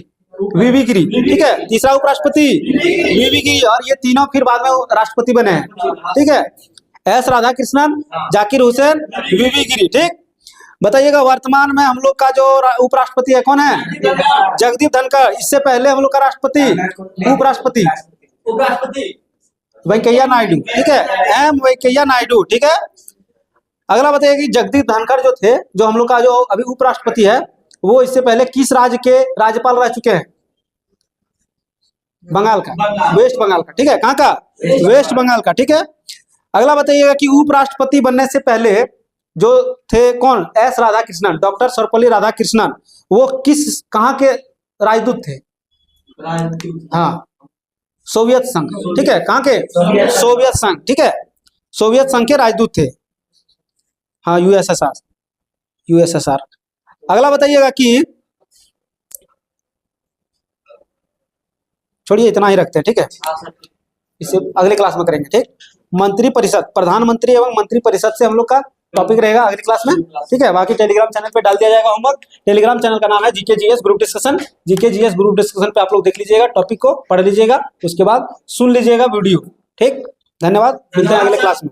वीवी गिरी। ठीक है, तीसरा उपराष्ट्रपति वीवी गिरी। और ये तीनों फिर बाद में राष्ट्रपति बने हैं। ठीक है, एस राधाकृष्णन, जाकिर हुसैन, वीवी गिरी। ठीक, बताइएगा वर्तमान में हम लोग का जो उपराष्ट्रपति है कौन है? जगदीप धनखड़। इससे पहले हम लोग का राष्ट्रपति उपराष्ट्रपति उपराष्ट्रपति वेंकैया नायडू। ठीक है, एम वेंकैया नायडू। ठीक है, अगला बताइए कि जगदीप धनखड़ जो थे, जो हम लोग का जो अभी उपराष्ट्रपति है, वो इससे पहले किस राज्य के राज्यपाल रह चुके हैं? बंगाल का, वेस्ट बंगाल का। ठीक है, कहाँ का? वेस्ट बंगाल का। ठीक है, अगला बताइएगा कि उपराष्ट्रपति बनने से पहले जो थे कौन? S Radhakrishnan, doctor Sarvepalli Radhakrishnan. वो कहाँ के राजदूत थे? हाँ, सोवियत संघ। ठीक है, कहाँ के? सोवियत संघ। ठीक है, सोवियत संघ के राजदूत थे। हाँ, यूएसएसआर। अगला बताइएगा कि छोड़िए इतना ही रखते हैं। ठीक है, इसे अगले क्लास में करेंगे। ठीक, मंत्री परिषद, प्रधानमंत्री एवं मंत्री परिषद से हम लोग का टॉपिक रहेगा अगली क्लास में। ठीक है, बाकी टेलीग्राम चैनल पे डाल दिया जाएगा होमवर्क। टेलीग्राम चैनल का नाम है GK GS group discussion. GK GS group discussion पे आप लोग देख लीजिएगा, टॉपिक को पढ़ लीजिएगा, उसके बाद सुन लीजिएगा वीडियो। ठीक, धन्यवाद, मिलते हैं अगले क्लास में।